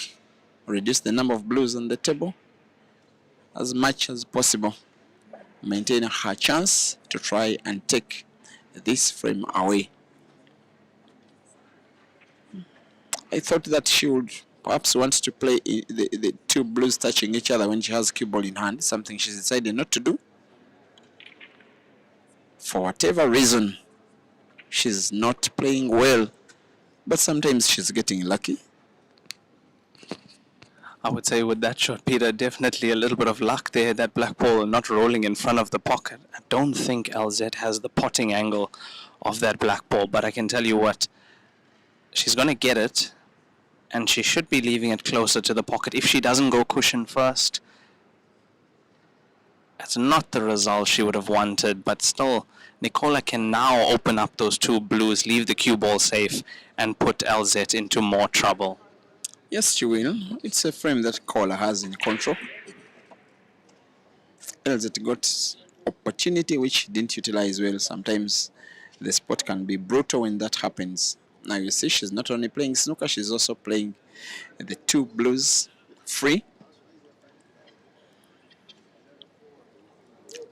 reduce the number of blues on the table as much as possible, maintain her chance to try and take this frame away. I thought that she would perhaps wants to play the two blues touching each other when she has cue ball in hand, something she's decided not to do. For whatever reason, she's not playing well, but sometimes she's getting lucky. I would say with that shot, Peter, definitely a little bit of luck there. That black ball not rolling in front of the pocket. I don't think Elzette has the potting angle of that black ball, but I can tell you what, she's going to get it, and she should be leaving it closer to the pocket. If she doesn't go cushion first, that's not the result she would have wanted, but still, Nicola can now open up those two blues, leave the cue ball safe, and put Elzette into more trouble. Yes, she will. It's a frame that Kola has in control. Elzette got opportunity which she didn't utilize well. Sometimes the sport can be brutal when that happens. Now you see she's not only playing snooker, she's also playing the two blues free.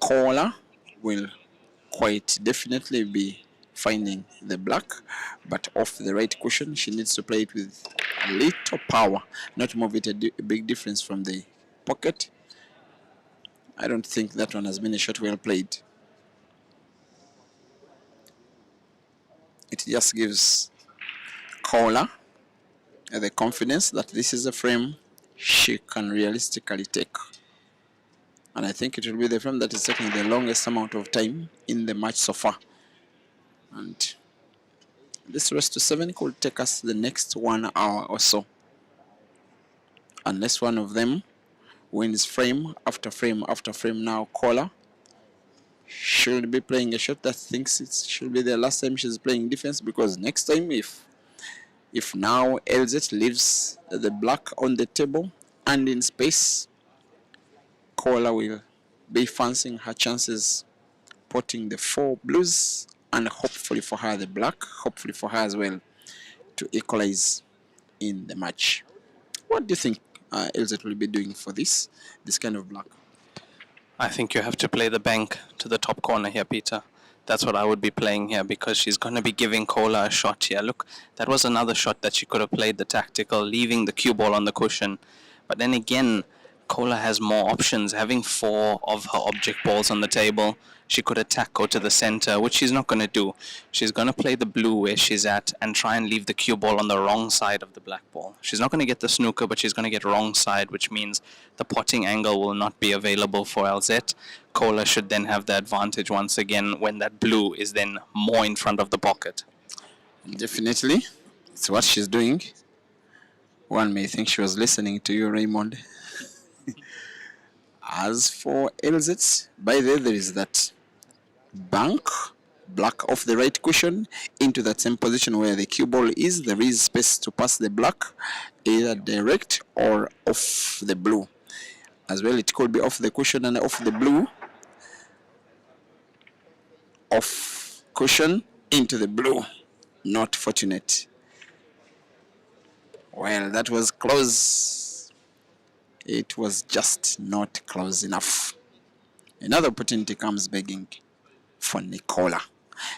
Kola will quite definitely be finding the black, but off the right cushion. She needs to play it with a little power, not move it a big difference from the pocket. I don't think that one has been a shot well played. It just gives Kola the confidence that this is a frame she can realistically take. And I think it will be the frame that is taking the longest amount of time in the match so far. And this race to 7 could take us the next 1 hour or so. Unless one of them wins frame after frame after frame. Now Kola should be playing a shot that thinks it should be the last time she's playing defense, because next time if now Elzette leaves the black on the table and in space, Kola will be fancying her chances potting the 4 blues and hopefully for her the black, hopefully for her as well to equalize in the match. What do you think Elzette will be doing for this kind of black? I think you have to play the bank to the top corner here, Peter. That's what I would be playing here, because she's going to be giving Kola a shot here. Look, that was another shot that she could have played the tactical, leaving the cue ball on the cushion. But then again, Kola has more options, having 4 of her object balls on the table. She could attack, go to the center, which she's not going to do. She's going to play the blue where she's at and try and leave the cue ball on the wrong side of the black ball. She's not going to get the snooker, but she's going to get wrong side, which means the potting angle will not be available for Elzette. Kola should then have the advantage once again when that blue is then more in front of the pocket. Definitely. It's what she's doing. One may think she was listening to you, Raymond. As for Elzette, by there is that bank, black off the right cushion into that same position where the cue ball is. There is space to pass the black, either direct or off the blue. As well, it could be off the cushion and off the blue. Off cushion into the blue. Not fortunate. Well, that was close. It was just not close enough. Another opportunity comes begging for Nicola.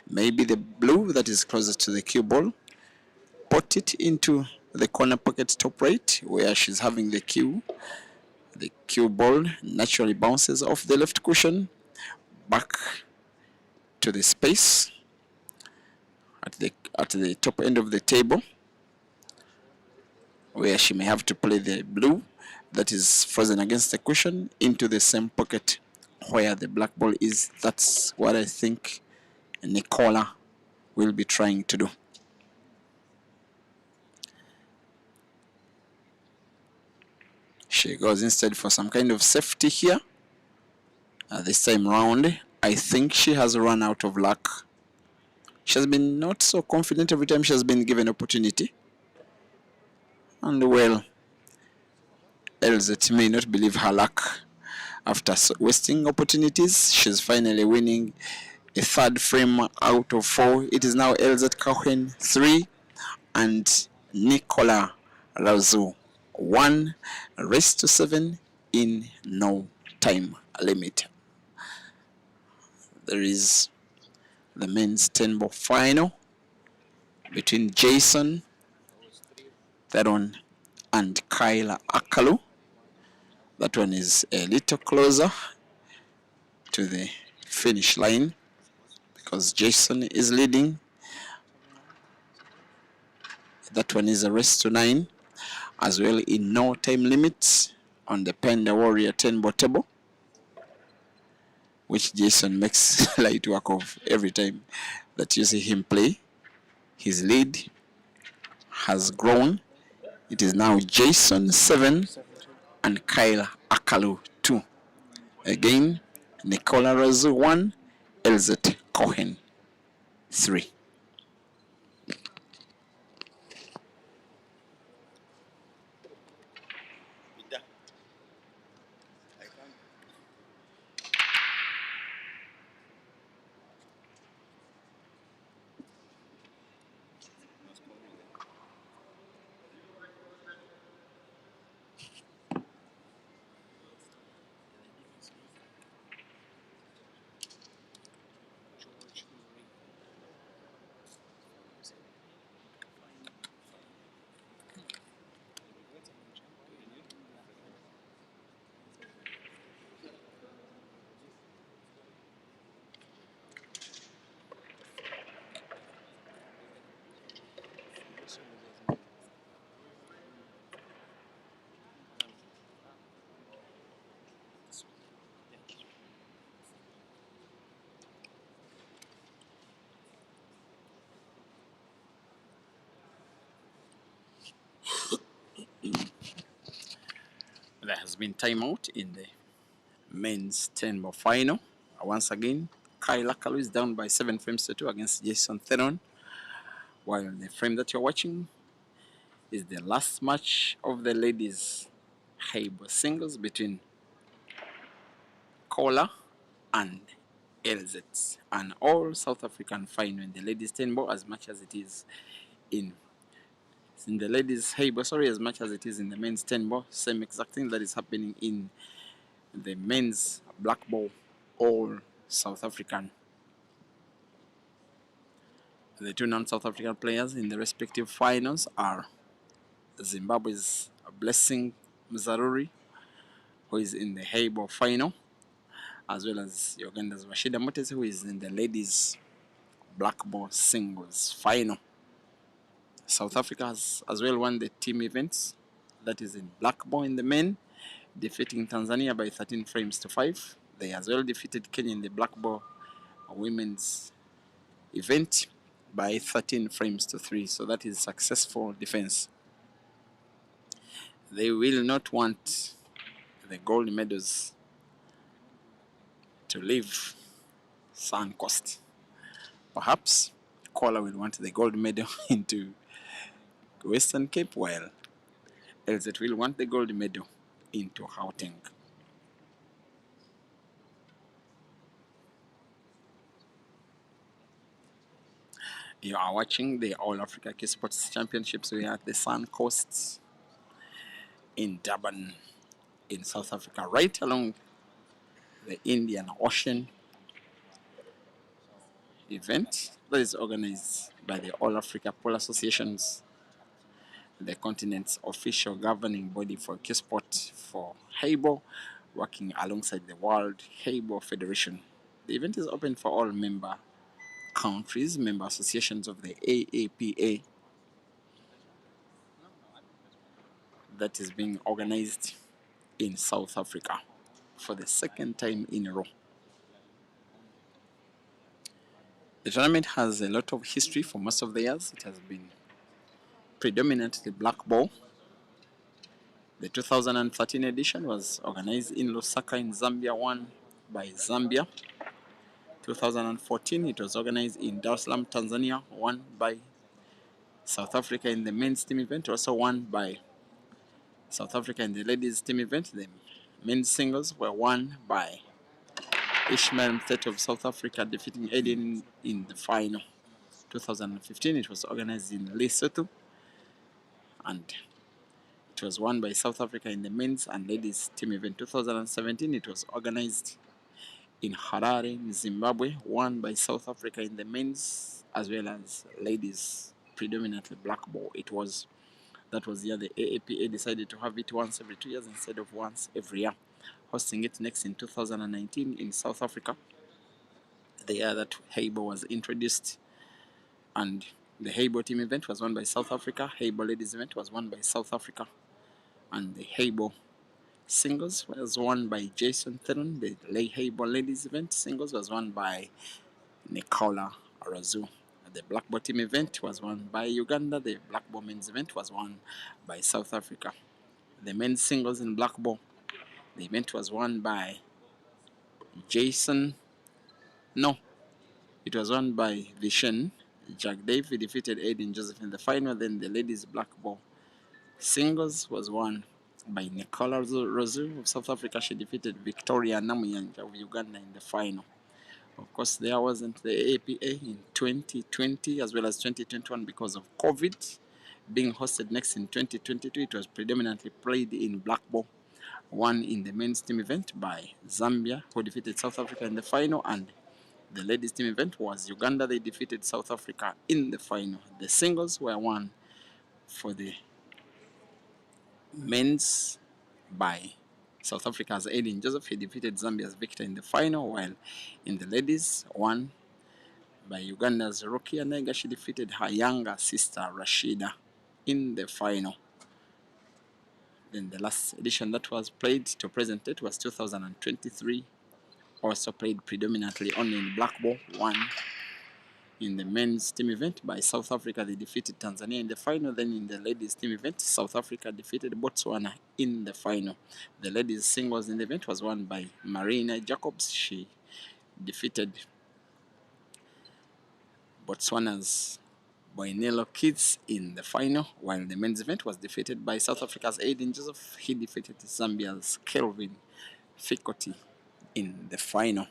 Maybe the blue that is closest to the cue ball, put it into the corner pocket top right where she's having the cue. The cue ball naturally bounces off the left cushion back to the space at the top end of the table, where she may have to play the blue that is frozen against the cushion into the same pocket where the black ball is. That's what I think Nicola will be trying to do. She goes instead for some kind of safety here. This time round, I think she has run out of luck. She has been not so confident every time she has been given opportunity. And well, Elzette may not believe her luck. After wasting opportunities, she's finally winning a 3rd frame out of 4. It is now Elzette Cohen 3 and Nicola Razu 1. Race to 7 in no time limit. There is the men's 10-ball final between Jason, that one and Kyla Akalu. That one is a little closer to the finish line because Jason is leading. That one is a race to 9 as well in no time limits on the Panda Warrior 10 ball table, which Jason makes light work of every time that you see him play. His lead has grown. It is now Jason 7 and Kyle Akalu 2. Again, Nicola Razu 1, Elzette Cohen 3. There has been timeout in the men's 10 ball final. Once again, Kyle Akalu is down by 7 frames to 2 against Jason Theron. While the frame that you're watching is the last match of the ladies' Heyball singles between Nicola and Elzette, an all South African final in the ladies 10 ball as much as it is in the ladies Heyball, as much as it is in the men's 10 ball. Same exact thing that is happening in the men's black ball, all South African. The two non-South African players in the respective finals are Zimbabwe's Blessing Mzaruri, who is in the Heyball final, as well as Uganda's Washida Motesi, who is in the ladies' black ball singles final. South Africa has as well won the team events, that is in black ball in the men, defeating Tanzania by 13 frames to 5. They as well defeated Kenya in the black ball women's event by 13 frames to 3. So that is successful defense. They will not want the gold medals to leave Suncoast. Perhaps Kola will want the gold medal into Western Cape, while Elzette will want the gold medal into Gauteng. You are watching the All Africa Key Sports Championships. We are at the Suncoast in Durban, in South Africa, right along the Indian Ocean event that is organized by the All Africa Pole Associations, the continent's official governing body for key sport for Heyball, working alongside the World Heyball Federation. The event is open for all member countries, member associations of the AAPA, that is being organized in South Africa for the second time in a row. The tournament has a lot of history for most of the years. It has been predominantly black ball. The 2013 edition was organized in Lusaka in Zambia, won by Zambia. 2014 it was organized in Dar es Salaam, Tanzania, won by South Africa in the men's team event, also won by South Africa in the ladies team event. The men's singles were won by Ishmael Mthetho of South Africa, defeating Aiden in the final. 2015 it was organized in Lesotho, and it was won by South Africa in the men's and ladies team event. 2017 it was organized in Harare, Zimbabwe, won by South Africa in the men's as well as ladies, predominantly black ball. It was That was the year the AAPA decided to have it once every 2 years instead of once every year. Hosting it next in 2019 in South Africa, the year that Heyball was introduced. And the Heyball team event was won by South Africa. Heyball ladies event was won by South Africa. And the Heyball singles was won by Jason Theron. The Heyball ladies event singles was won by Nicola. The black ball team event was won by Uganda. The black ball men's event was won by South Africa. The men's singles in black ball, the event was won by Jason. No, it was won by Vishen. Jack Dave defeated Aiden Joseph in the final. Then the ladies black ball singles was won by Nicola Rozu of South Africa. She defeated Victoria Namuyanja of Uganda in the final. Of course, there wasn't the APA in 2020 as well as 2021 because of COVID. Being hosted next in 2022, it was predominantly played in black ball. Won in the men's team event by Zambia, who defeated South Africa in the final, and the ladies team event was Uganda. They defeated South Africa in the final. The singles were won for the men's by South Africa's Aiden Joseph. He defeated Zambia's Victor in the final, while in the ladies, won by Uganda's Rukia Nega. She defeated her younger sister Rashida in the final. Then the last edition that was played to present it was 2023. Also played predominantly only in black ball. Won in the men's team event by South Africa. They defeated Tanzania in the final. Then in the ladies team event, South Africa defeated Botswana in the final. The ladies singles in the event was won by Marina Jacobs. She defeated Botswana's Boinelo Kids in the final, while the men's event was defeated by South Africa's Aiden Joseph. He defeated Zambia's Kelvin Fikoti in the final.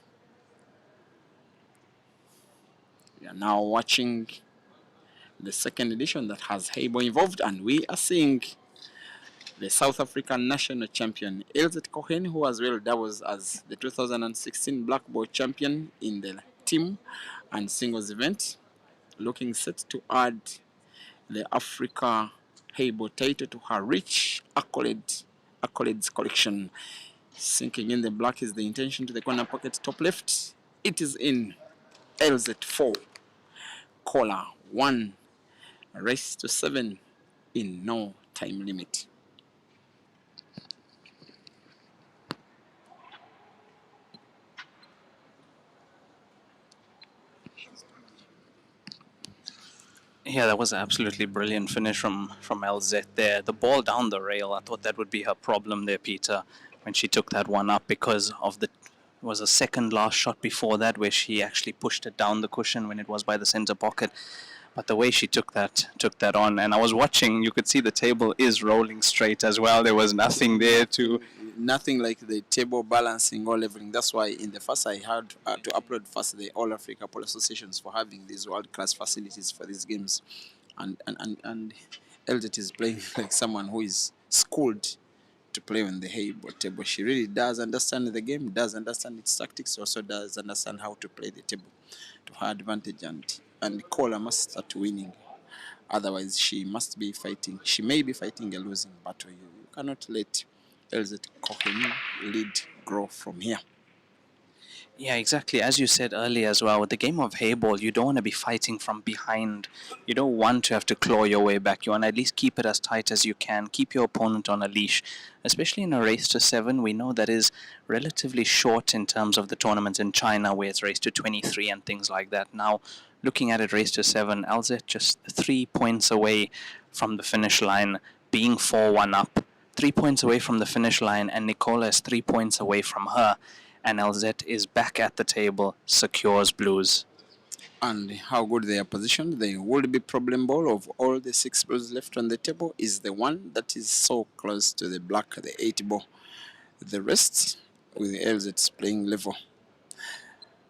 We are now watching the second edition that has Heyball involved, and we are seeing the South African national champion Elzette Cohen, who as well doubles as the 2016 black ball champion in the team and singles event, looking set to add the Africa Heyball title to her rich accolades collection. Sinking in the black is the intention to the corner pocket top left. It is in. Elzette 4, Nicola 1, race to 7 in no time limit. Yeah, that was an absolutely brilliant finish from Elzette there. The ball down the rail, I thought that would be her problem there, Peter, when she took that one up, because of the was a second last shot before that where she actually pushed it down the cushion when it was by the center pocket. But the way she took that on, and I was watching, you could see the table is rolling straight as well. There was nothing there to... Nothing like the table balancing or leveling. That's why in the first I had to upload first the All Africa Pole Associations for having these world-class facilities for these games. And Elzette is playing like someone who is schooled to play on the Heyball table. She really does understand the game, does understand its tactics, also does understand how to play the table to her advantage, and Nicola must start winning. Otherwise, she must be fighting. She may be fighting a losing battle. You cannot let Elzette Cohen lead grow from here. Yeah, exactly. As you said earlier as well, with the game of Heyball, you don't want to be fighting from behind. You don't want to have to claw your way back. You want to at least keep it as tight as you can. Keep your opponent on a leash. Especially in a race to 7, we know that is relatively short in terms of the tournaments in China, where it's race to 23 and things like that. Now, looking at it, race to 7, Elzette just 3 points away from the finish line, being 4-1 up. 3 points away from the finish line, and Nicola is 3 points away from her. And Elzette is back at the table, secures blues. And how good they are positioned, the would-be problem ball of all the 6 blues left on the table is the one that is so close to the black, the 8 ball. The rest, with Elzette's playing level,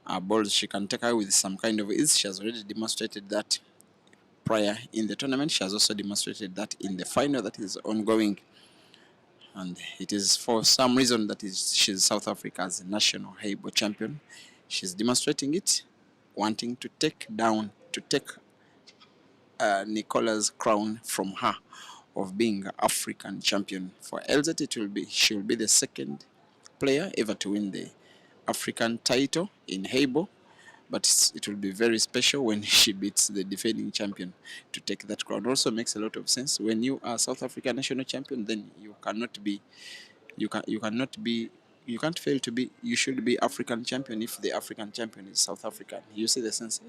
are balls she can take her with some kind of ease. She has already demonstrated that prior in the tournament. She has also demonstrated that in the final that is ongoing. And it is for some reason that she's South Africa's national Heyball champion. She's demonstrating it, wanting to take Nicola's crown from her of being African champion. For Elzette, she will be the second player ever to win the African title in Heyball, but it will be very special when she beats the defending champion to take that crown. Also makes a lot of sense. When you are South African national champion, then you can't fail to be. You should be African champion if the African champion is South African. You see the sense?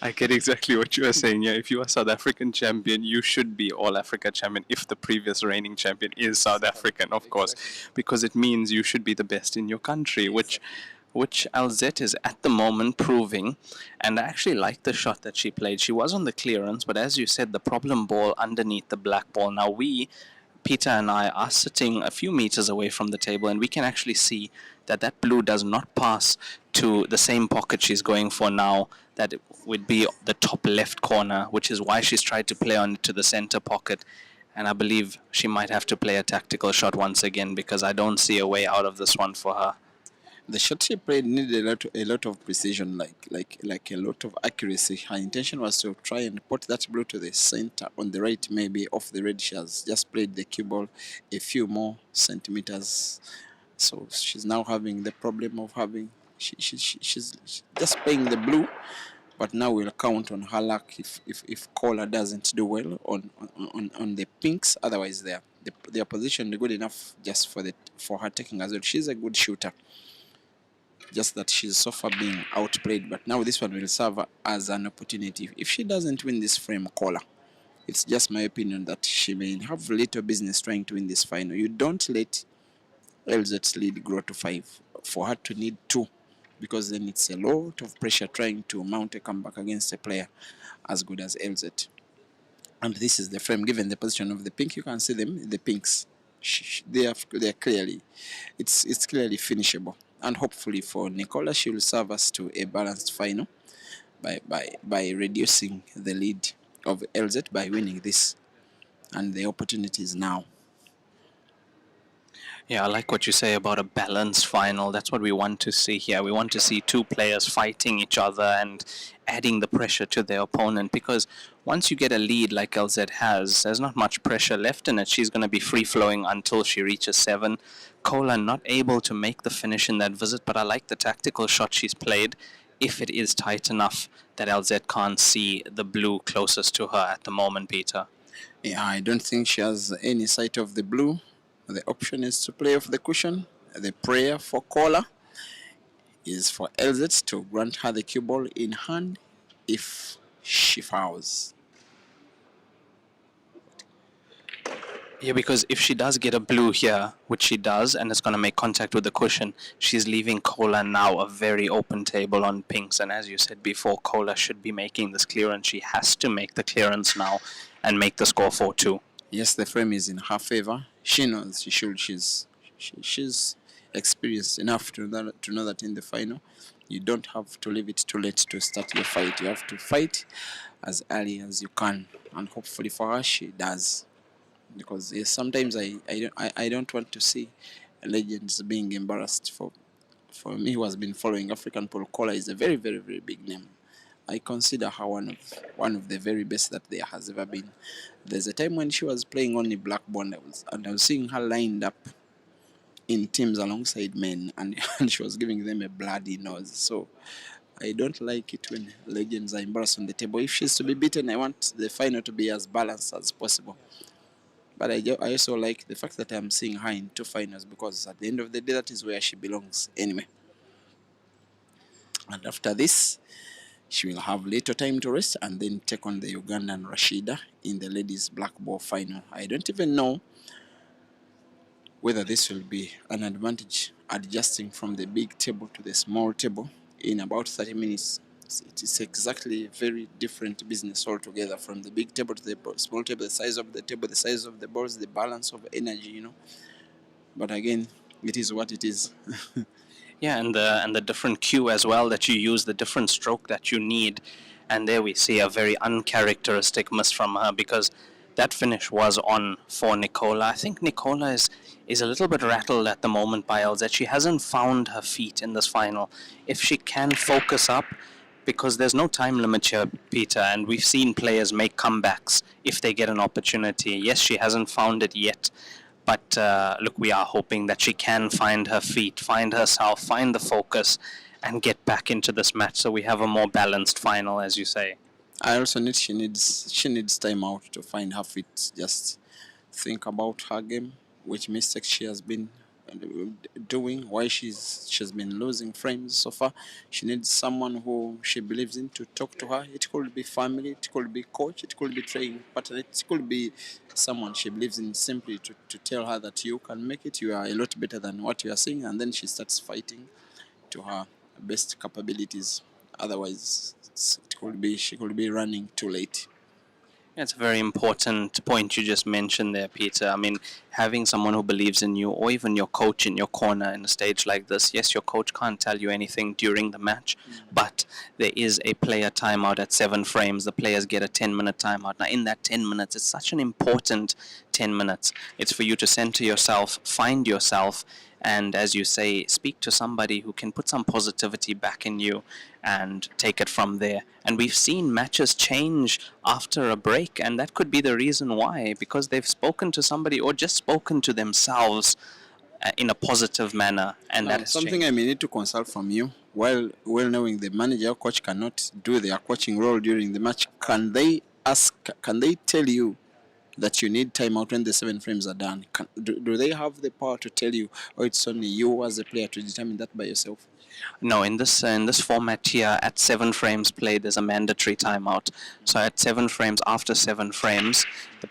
I get exactly what you are saying. Yeah, if you are South African champion, you should be All Africa champion if the previous reigning champion is South African, of course, because it means you should be the best in your country, which Elzette is at the moment proving. And I actually liked the shot that she played. She was on the clearance, but as you said, the problem ball underneath the black ball. Now Peter and I are sitting a few meters away from the table, and we can actually see that blue does not pass to the same pocket she's going for now. That it would be the top left corner, which is why she's tried to play on to the center pocket. And I believe she might have to play a tactical shot once again, because I don't see a way out of this one for her. The shot she played needed a lot of precision, like a lot of accuracy. Her intention was to try and put that blue to the center on the right, maybe off the red. She has just played the cue ball a few more centimeters, so she's now having the problem of having she's just playing the blue. But now we'll count on her luck if Kola doesn't do well on the pinks. Otherwise, they are positioned good enough just for her taking as well. She's a good shooter. Just that she's so far being outplayed, but now this one will serve as an opportunity. If she doesn't win this frame, Kola, it's just my opinion that she may have little business trying to win this final. You don't let Elzette's lead grow to 5 for her to need 2, because then it's a lot of pressure trying to mount a comeback against a player as good as Elzette. And this is the frame. Given the position of the pink, you can see them, the pinks. They are clearly, it's clearly finishable. And hopefully for Nicola, she will serve us to a balanced final by reducing the lead of Elzette by winning this. And the opportunity is now. Yeah, I like what you say about a balanced final. That's what we want to see here. We want to see two players fighting each other and adding the pressure to their opponent, because once you get a lead like Elzette has, there's not much pressure left in it. She's going to be free-flowing until she reaches 7. Kola not able to make the finish in that visit, but I like the tactical shot she's played if it is tight enough that Elzette can't see the blue closest to her at the moment, Peter. Yeah, I don't think she has any sight of the blue. The option is to play off the cushion. The prayer for Kola is for Elzette to grant her the cue ball in hand if she fouls. Yeah, because if she does get a blue here, which she does, and it's going to make contact with the cushion, she's leaving Kola now a very open table on pinks. And as you said before, Kola should be making this clearance. She has to make the clearance now and make the score 4-2. Yes, the frame is in her favor. She knows she should. She's experienced enough to know that in the final, you don't have to leave it too late to start your fight. You have to fight as early as you can, and hopefully for her, she does. Because sometimes I don't want to see legends being embarrassed. For me, who has been following African pole, Kola is a very, very, very big name. I consider her one of the very best that there has ever been. There's a time when she was playing only black ball, and I was seeing her lined up in teams alongside men, and she was giving them a bloody nose. So I don't like it when legends are embarrassed on the table. If she's to be beaten, I want the final to be as balanced as possible. But I also like the fact that I'm seeing her in 2 finals, because at the end of the day, that is where she belongs anyway. And after this, she will have little time to rest and then take on the Ugandan Rashida in the ladies' black ball final. I don't even know whether this will be an advantage, adjusting from the big table to the small table in about 30 minutes. It is exactly a very different business altogether, from the big table to the small table, the size of the table, the size of the balls, the balance of energy, But again, it is what it is. Yeah, and the different cue as well that you use, the different stroke that you need. And there we see a very uncharacteristic miss from her, because that finish was on for Nicola. I think Nicola is a little bit rattled at the moment by Elzette. She hasn't found her feet in this final. If she can focus up because there's no time limit here, Peter, and we've seen players make comebacks if they get an opportunity. Yes, she hasn't found it yet, but look, we are hoping that she can find her feet, find herself, find the focus, and get back into this match so we have a more balanced final, as you say. I also need she needs time out to find her feet. Just think about her game, which mistakes she has been doing, why she's been losing frames so far. She needs someone who she believes in to talk to her. It could be family, it could be coach, it could be training partner, it could be someone she believes in, simply to tell her that you can make it, you are a lot better than what you are seeing, and then she starts fighting to her best capabilities. Otherwise, it could be she could be running too late. It's a very important point you just mentioned there, Peter. I mean, having someone who believes in you, or even your coach in your corner in a stage like this. Yes, your coach can't tell you anything during the match, but there is a player timeout at 7 frames. The players get a 10-minute timeout. Now, in that 10 minutes, it's such an important 10 minutes. It's for you to center yourself, find yourself, and as you say, speak to somebody who can put some positivity back in you and take it from there. And we've seen matches change after a break, and that could be the reason why, because they've spoken to somebody or just spoken to themselves in a positive manner, and Now, that is something changed. I may need to consult from you. While well knowing the manager or coach cannot do their coaching role during the match, can they tell you that you need time out when the 7 frames are done? Do they have the power to tell you, or it's only you as a player to determine that by yourself? No, in this format here, at 7 frames played, there's a mandatory timeout. So at 7 frames, after 7 frames,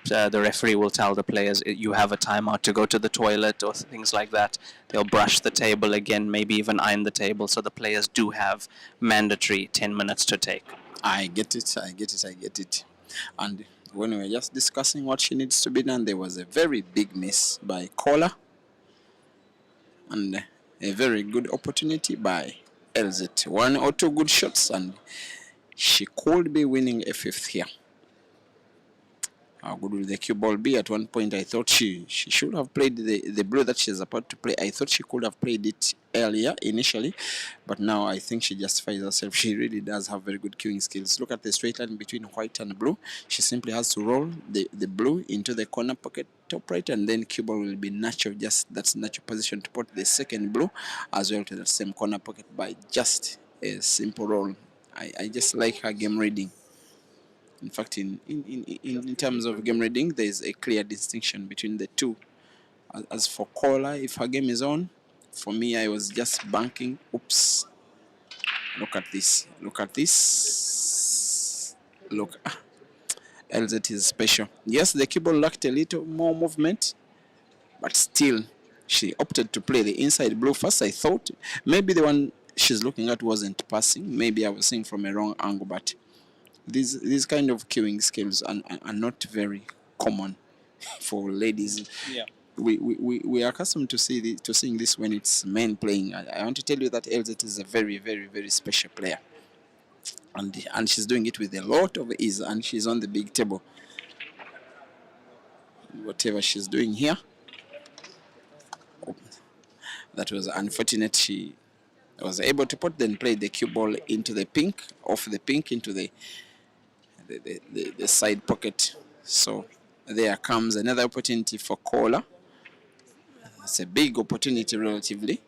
the referee will tell the players you have a timeout to go to the toilet or things like that. They'll brush the table again, maybe even iron the table. So the players do have mandatory 10 minutes to take. I get it. And when we were just discussing what she needs to be done, there was a very big miss by Kola and a very good opportunity by Elzette. 1 or 2 good shots, and she could be winning a 5th here. How good will the cue ball be? At one point, I thought she should have played the blue that she's about to play. I thought she could have played it earlier, initially, but now I think she justifies herself. She really does have very good cueing skills. Look at the straight line between white and blue. She simply has to roll the blue into the corner pocket, top right, and then cue ball will be natural. Just that's natural position to put the second blue as well to the same corner pocket by just a simple roll. I just like her game reading. In fact, in terms of game reading, there is a clear distinction between the two. As for Kola, if her game is on, for me, I was just banking. Oops. Look at this. Look at this. Look. Elzette is special. Yes, the keyboard lacked a little more movement, but still, she opted to play the inside blue first. I thought maybe the one she's looking at wasn't passing. Maybe I was seeing from a wrong angle, but these kind of cueing skills are not very common for ladies. Yeah. We are accustomed to seeing this when it's men playing. I want to tell you that Elzette is a very, very, very special player, and she's doing it with a lot of ease, and she's on the big table. Whatever she's doing here, that was unfortunate. She was able to put then play the cue ball into the pink, off the pink into the side pocket. So there comes another opportunity for Kola. It's a big opportunity relatively.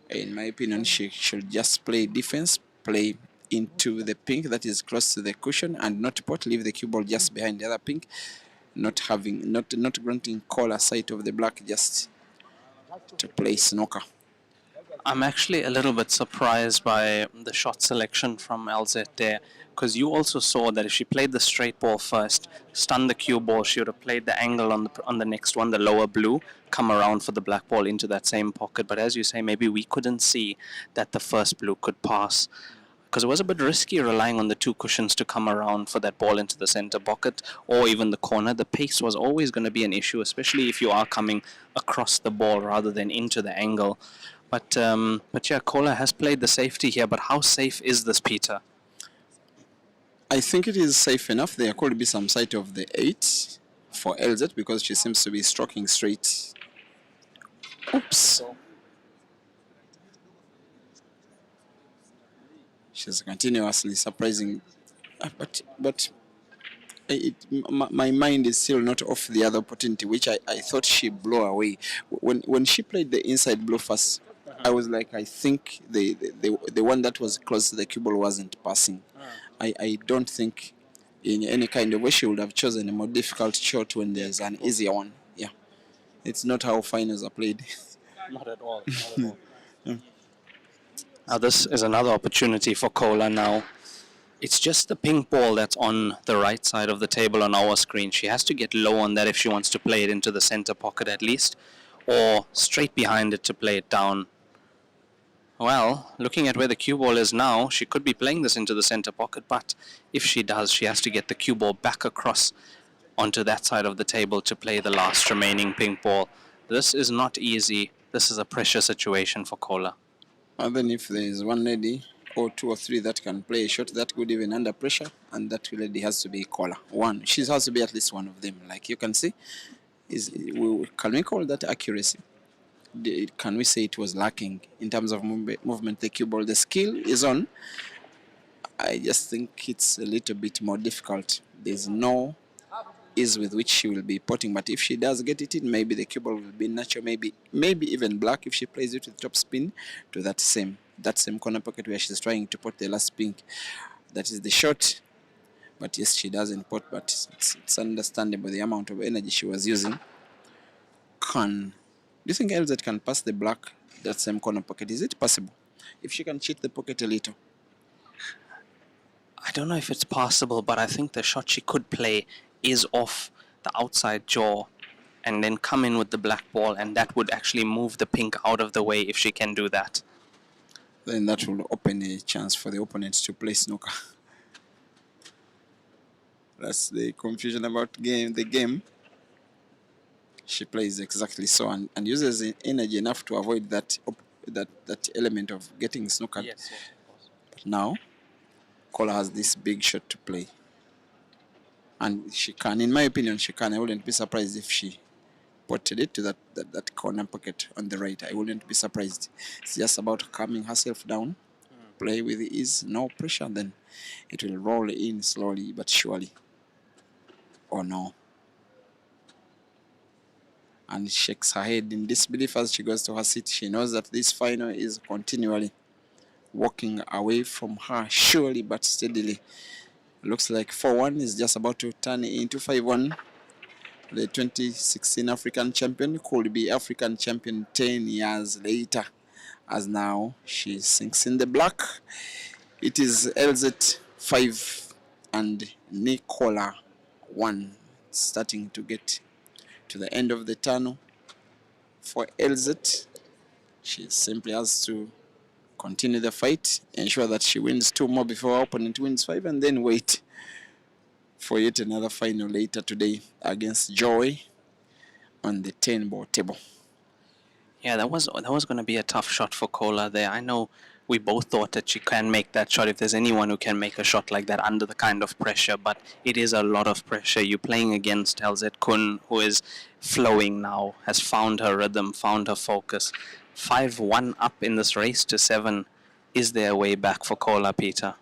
In my opinion, she should just play defense, play into the pink that is close to the cushion, and not put, leave the cue ball just behind the other pink, not granting Kola sight of the black, just to play snooker. I'm actually a little bit surprised by the shot selection from Elzette there, because you also saw that if she played the straight ball first, stun the cue ball, she would have played the angle on the next one, the lower blue, come around for the black ball into that same pocket. But as you say, maybe we couldn't see that the first blue could pass, because it was a bit risky relying on the 2 cushions to come around for that ball into the center pocket or even the corner. The pace was always going to be an issue, especially if you are coming across the ball rather than into the angle. But yeah, Kola has played the safety here, but how safe is this, Peter? I think it is safe enough. There could be some sight of the 8 for Elzette because she seems to be stroking straight. Oops. She's continuously surprising. But my mind is still not off the other opportunity, which I thought she blew away. When she played the inside blue first, I was like, I think the one that was close to the cue ball wasn't passing. I don't think in any kind of way she would have chosen a more difficult shot when there's an easier one. Yeah, it's not how finals are played. Not at all. Now this is another opportunity for Kola now. It's just the pink ball that's on the right side of the table on our screen. She has to get low on that if she wants to play it into the center pocket at least, or straight behind it to play it down. Well, looking at where the cue ball is now, she could be playing this into the center pocket, but if she does, she has to get the cue ball back across onto that side of the table to play the last remaining pink ball. This is not easy. This is a pressure situation for Kola. And then if there is one lady or two or three that can play a shot that good even under pressure, and that lady has to be Kola. One. She has to be at least one of them. Like you can see, can we call that accuracy? Can we say it was lacking in terms of movement? The cue ball, the skill is on. I just think it's a little bit more difficult. There's no ease with which she will be potting, but if she does get it in, maybe the cue ball will be natural, maybe even black if she plays it with top spin to that same corner pocket where she's trying to pot the last pink. That is the shot. But yes, she doesn't pot, but it's understandable the amount of energy she was using. Do you think Elzette can pass the black, that same corner pocket? Is it possible? If she can cheat the pocket a little. I don't know if it's possible, but I think the shot she could play is off the outside jaw and then come in with the black ball, and that would actually move the pink out of the way if she can do that. Then that will open a chance for the opponents to play snooker. That's the confusion about the game. She plays exactly so and uses energy enough to avoid that element of getting snookered. Yes. But now, Kola has this big shot to play. And she can, in my opinion, she can. I wouldn't be surprised if she potted it to that corner pocket on the right. I wouldn't be surprised. It's just about calming herself down, play with ease, no pressure, then it will roll in slowly but surely. Or no. And shakes her head in disbelief as she goes to her seat. She knows that this final is continually walking away from her, surely but steadily. Looks like 4-1 is just about to turn into 5-1. The 2016 African champion could be African champion 10 years later, as now she sinks in the black. It is Elzette 5 and Nicola 1, starting to get to the end of the tunnel. For Elzette, she simply has to continue the fight, ensure that she wins 2 more before her opponent wins 5, and then wait for yet another final later today against Joy on the 10-ball table. Yeah, that was going to be a tough shot for Kola there. I know we both thought that she can make that shot if there's anyone who can make a shot like that under the kind of pressure, but it is a lot of pressure. You're playing against Elzette Kun, who is flowing now, has found her rhythm, found her focus. 5-1 up in this race to 7. Is there a way back for Kola, Peter?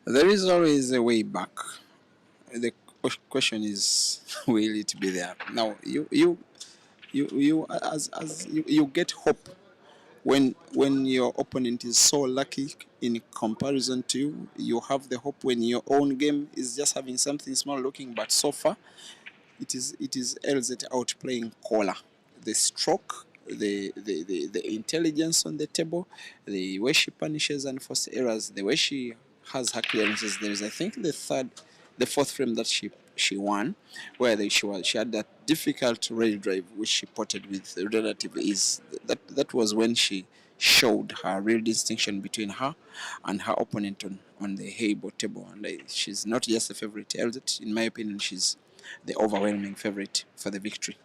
There is always a way back. The question is, will it be there? Now, you get hope when your opponent is so lucky in comparison to you. You have the hope when your own game is just having something small looking, but so far it is Elzette outplaying Kola. The stroke, the intelligence on the table, the way she punishes and forces errors, the way she has her clearances. There is, I think, the fourth frame that she won, where she had that difficult rail drive which she potted with relative ease. That was when she showed her real distinction between her and her opponent on the Heyball table. And she's not just a favorite Elzette. In my opinion, she's the overwhelming favorite for the victory.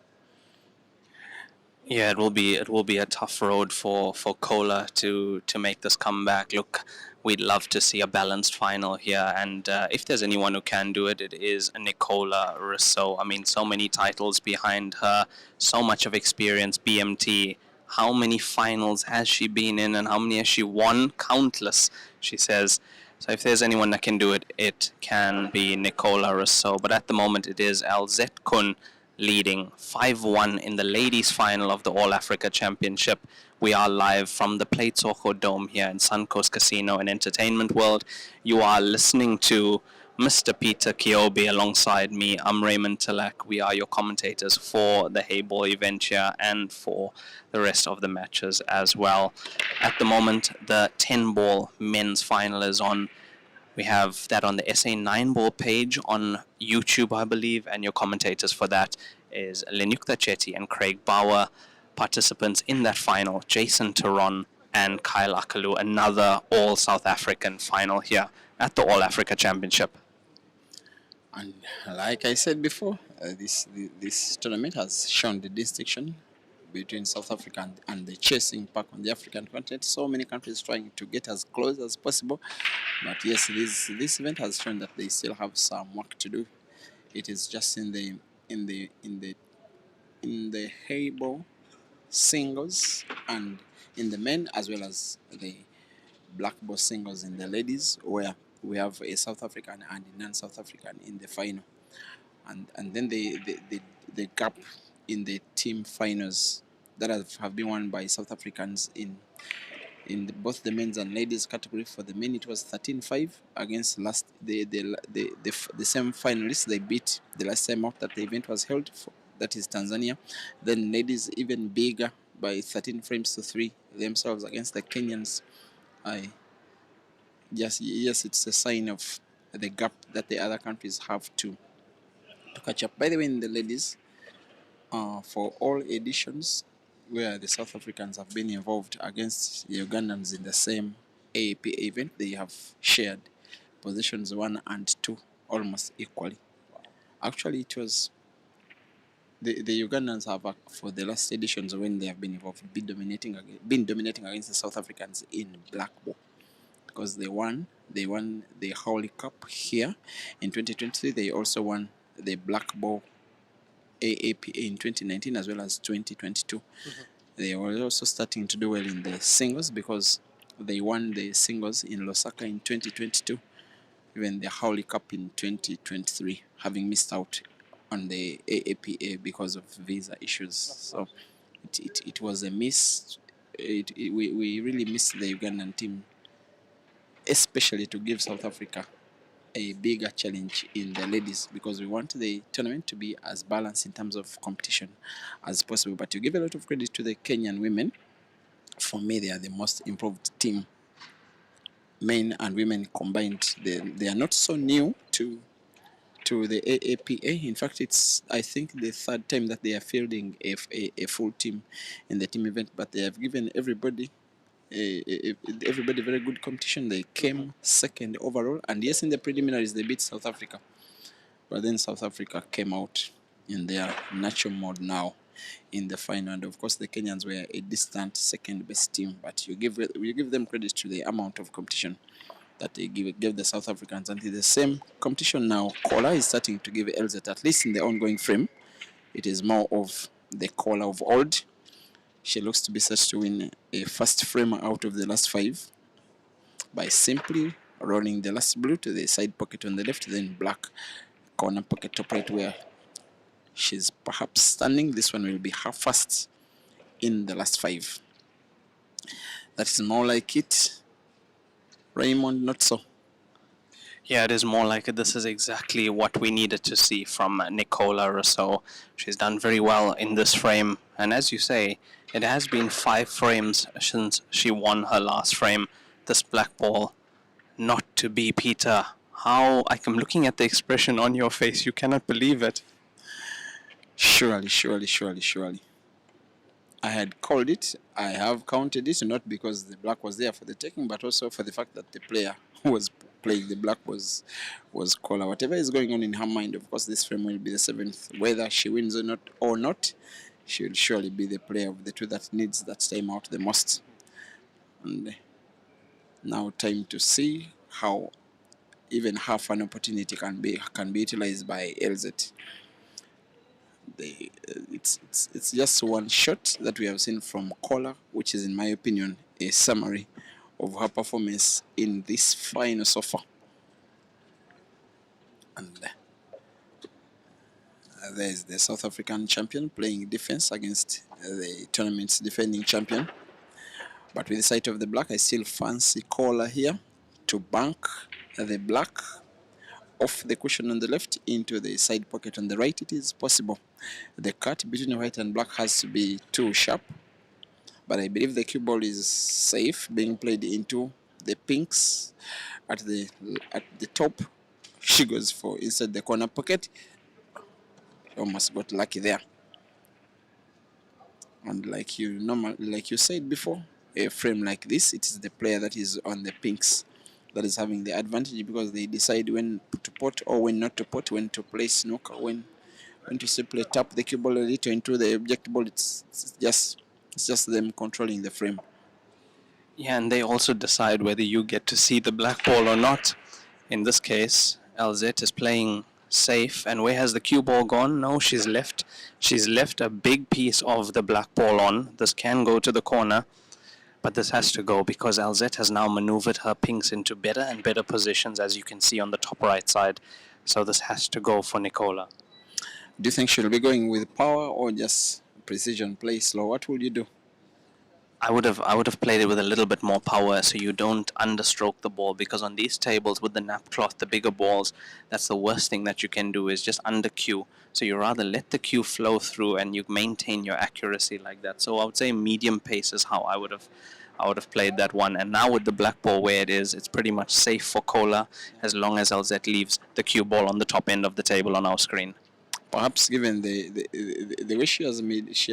Yeah, it will be a tough road for Kola to make this comeback. Look, we'd love to see a balanced final here, and if there's anyone who can do it, it is Nicola Rousseau. I mean, so many titles behind her, so much of experience, BMT, How many finals has she been in and how many has she won? Countless, she says. So if there's anyone that can do it, it can be Nicola Rousseau. But at the moment, it is Elzette Kun leading 5-1 in the ladies' final of the All Africa Championship. We are live from the Pleitsoko Dome here in Suncoast Casino and Entertainment World. You are listening to Mr. Peter Kiobe alongside me. I'm Raymond Talak. We are your commentators for the Heyball event here and for the rest of the matches as well. At the moment, the 10-ball men's final is on. We have that on the SA 9-ball page on YouTube, I believe, and your commentators for that is Lenyukta Chetty and Craig Bauer. Participants in that final, Jason Taron and Kyle Akalu, another all South African final here at the All Africa Championship. And like I said before, this tournament has shown the distinction between South Africa and the chasing pack on the African continent. So many countries trying to get as close as possible. But yes, this event has shown that they still have some work to do. It is just in the Heyball singles and in the men, as well as the black ball singles in the ladies, where we have a South African and a non-South African in the final, and then the gap in the team finals that have been won by South Africans in both the men's and ladies category. For the men, it was 13-5 against the same finalists they beat the last time out that the event was held for, that is Tanzania. Then ladies even bigger by 13 frames to 3 themselves against the Kenyans. Yes, it's a sign of the gap that the other countries have to catch up. By the way, in the ladies, for all editions where the South Africans have been involved against the Ugandans in the same AAPA event, they have shared positions 1 and 2 almost equally. Actually, it was the Ugandans have, for the last editions when they have been involved, been dominating against the South Africans in black ball, because they won the Howley Cup here in 2023. They also won the black ball AAPA in 2019 as well as 2022. They were also starting to do well in the singles because they won the singles in Lusaka in 2022, even the Howley Cup in 2023, having missed out on the AAPA because of visa issues. So it was a miss. We really missed the Ugandan team, especially to give South Africa a bigger challenge in the ladies, because we want the tournament to be as balanced in terms of competition as possible. But you give a lot of credit to the Kenyan women. For me, they are the most improved team, men and women combined. They are not so new to the AAPA. In fact, it's, I think, the third time that they are fielding a full team in the team event, but they have given everybody very good competition. They came second overall, and yes, in the preliminaries they beat South Africa, but then South Africa came out in their natural mode now in the final. And of course, the Kenyans were a distant second best team, but you give them credit to the amount of competition that they gave the South Africans. And in the same competition now, Kola is starting to give Elzette, at least in the ongoing frame, it is more of the Kola of old. She looks to be set to win a first frame out of the last 5 by simply rolling the last blue to the side pocket on the left, then black corner pocket top right where she's perhaps standing. This one will be her first in the last 5. That is more like it. Raymond, not so. Yeah, it is more like it. This is exactly what we needed to see from Nicola Rousseau. She's done very well in this frame. And as you say, it has been 5 frames since she won her last frame. This black ball, not to be Peter. How, I'm looking at the expression on your face. You cannot believe it. Surely. I had called it. I have counted it, not because the black was there for the taking, but also for the fact that the player who was playing the black was Kola. Whatever is going on in her mind, of course, this frame will be the 7th. Whether she wins or not, she will surely be the player of the two that needs that time out the most. And now time to see how even half an opportunity can be utilized by Elzette. It's just one shot that we have seen from Nicola, which is, in my opinion, a summary of her performance in this final so far. And there's the South African champion playing defense against the tournament's defending champion. But with the sight of the black, I still fancy Nicola here to bank the black off the cushion on the left into the side pocket on the right. It is possible. The cut between white and black has to be too sharp, but I believe the cue ball is safe being played into the pinks at the top. She goes for inside the corner pocket. She almost got lucky there. And like you said before, a frame like this, it is the player that is on the pinks that is having the advantage, because they decide when to pot or when not to pot, when to play snooker, when to simply tap the cue ball a little into the object ball. It's just them controlling the frame. Yeah, and they also decide whether you get to see the black ball or not. In this case, Elzette is playing safe, and where has the cue ball gone? No, she's left a big piece of the black ball on. This can go to the corner, but this has to go because Elzette has now maneuvered her pinks into better and better positions, as you can see on the top right side. So this has to go for Nicola. Do you think she'll be going with power or just precision play slow? What will you do? I would have played it with a little bit more power, so you don't understroke the ball, because on these tables with the nap cloth, the bigger balls, that's the worst thing that you can do, is just under cue. So you rather let the cue flow through and you maintain your accuracy like that. So I would say medium pace is how I would have played that one. And now with the black ball where it is, it's pretty much safe for Nicola as long as Elzette leaves the cue ball on the top end of the table on our screen. Perhaps given the way she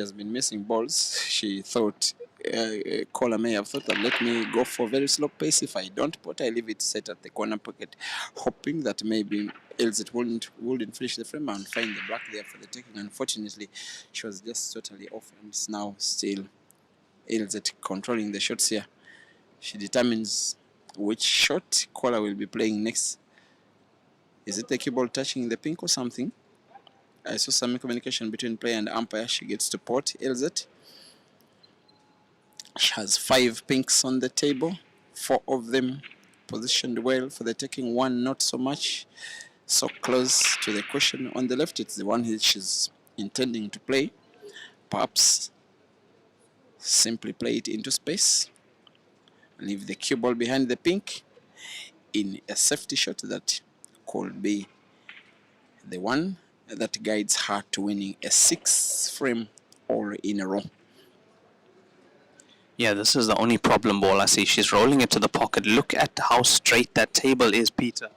has been missing balls, she thought Nicola may have thought that, let me go for very slow pace. If I don't pot, I leave it set at the corner pocket, hoping that maybe Elzette wouldn't finish the frame and find the black there for the taking. Unfortunately, she was just totally off, and it's now still Elzette controlling the shots here. She determines which shot Nicola will be playing next. Is it the cue ball touching the pink or something? I saw some communication between player and umpire. She gets to pot Elzette. She has 5 pinks on the table, 4 of them positioned well for the taking, 1 not so much, so close to the cushion on the left. It's the one she's intending to play. Perhaps simply play it into space, leave the cue ball behind the pink in a safety shot that could be the one that guides her to winning a 6 frame all in a row. Yeah, this is the only problem ball I see. She's rolling it to the pocket. Look at how straight that table is, Peter.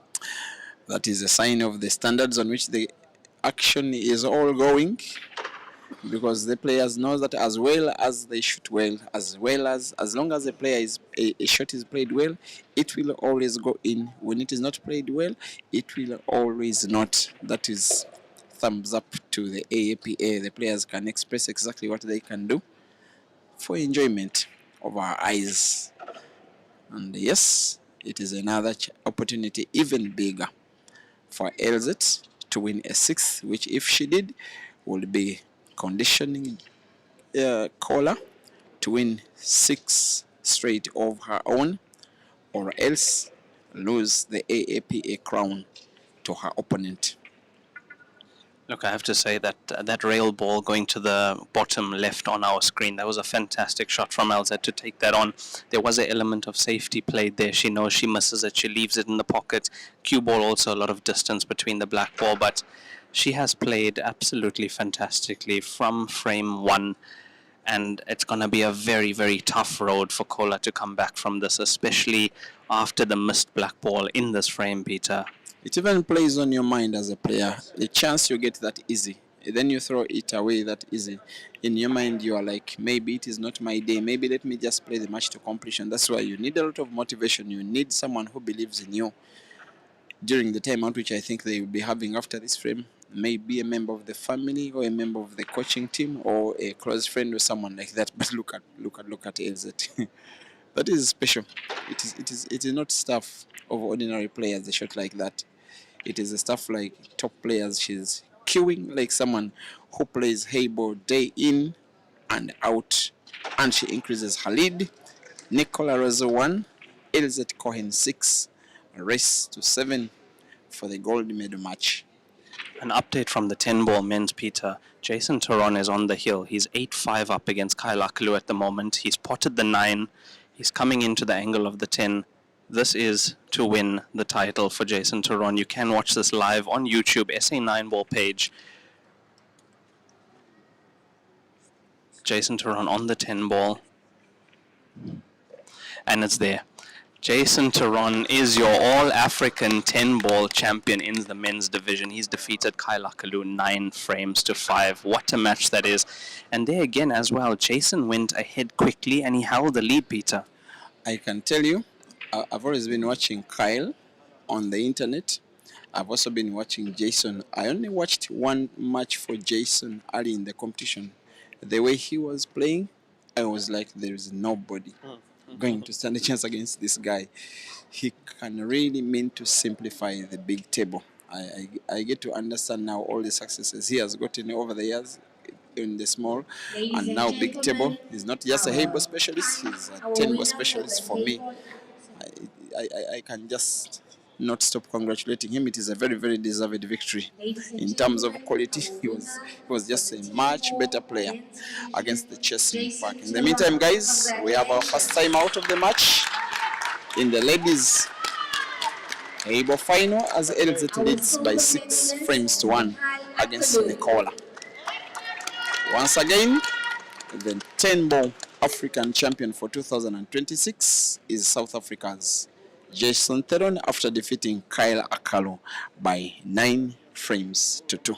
That is a sign of the standards on which the action is all going, because the players know that as well as they shoot well, as long as the player a shot is played well, it will always go in. When it is not played well, it will always not. That is thumbs up to the AAPA. The players can express exactly what they can do for enjoyment of our eyes. And yes, it is another opportunity, even bigger, for Elzette to win a 6th, which if she did, would be conditioning Nicola to win 6 straight of her own, or else lose the AAPA crown to her opponent. Look, I have to say that that rail ball going to the bottom left on our screen, that was a fantastic shot from Elzette to take that on. There was an element of safety played there. She knows she misses it. She leaves it in the pocket. Cue ball also a lot of distance between the black ball, but she has played absolutely fantastically from frame 1. And it's going to be a very, very tough road for Nicola to come back from this, especially after the missed black ball in this frame, Peter. It even plays on your mind as a player. The chance you get that easy, then you throw it away that easy. In your mind, you are like, maybe it is not my day. Maybe let me just play the match to completion. That's why you need a lot of motivation. You need someone who believes in you during the time out, which I think they will be having after this frame. Maybe a member of the family or a member of the coaching team or a close friend or someone like that. But look at Elzette. That is special. It is not stuff of ordinary players, a shot like that. It is the stuff like top players. She's queuing like someone who plays Heyball day in and out. And she increases her lead. Nicola Rosa 1, Elzette Cohen 6, race to 7 for the gold medal match. An update from the 10-ball men's, Peter. Jason Taron is on the hill. He's 8-5 up against Kyle Akalu at the moment. He's potted the 9. He's coming into the angle of the 10. This is to win the title for Jason Taron. You can watch this live on YouTube, SA 9-ball page. Jason Taron on the 10-ball. And it's there. Jason Taron is your All-African 10-ball champion in the men's division. He's defeated Kyle Akalu 9 frames to 5. What a match that is. And there again as well, Jason went ahead quickly and he held the lead, Peter. I can tell you, I've always been watching Kyle on the internet. I've also been watching Jason. I only watched one match for Jason early in the competition. The way he was playing, I was like, there is nobody going to stand a chance against this guy. He can really mean to simplify the big table. I get to understand now all the successes he has gotten over the years in the small and now big table. He's not just a Heyball specialist, he's a 10-ball specialist for me. I can just not stop congratulating him. It is a very, very deserved victory. In terms of quality, he was just a much better player against the chasing pack. In the meantime, guys, we have our first time out of the match in the ladies' Heyball final as Elzette leads by 6 frames to 1 against Nicola. Once again, the 10-ball African champion for 2026 is South Africa's Jason Taron after defeating Kyle Akalu by 9 frames to 2.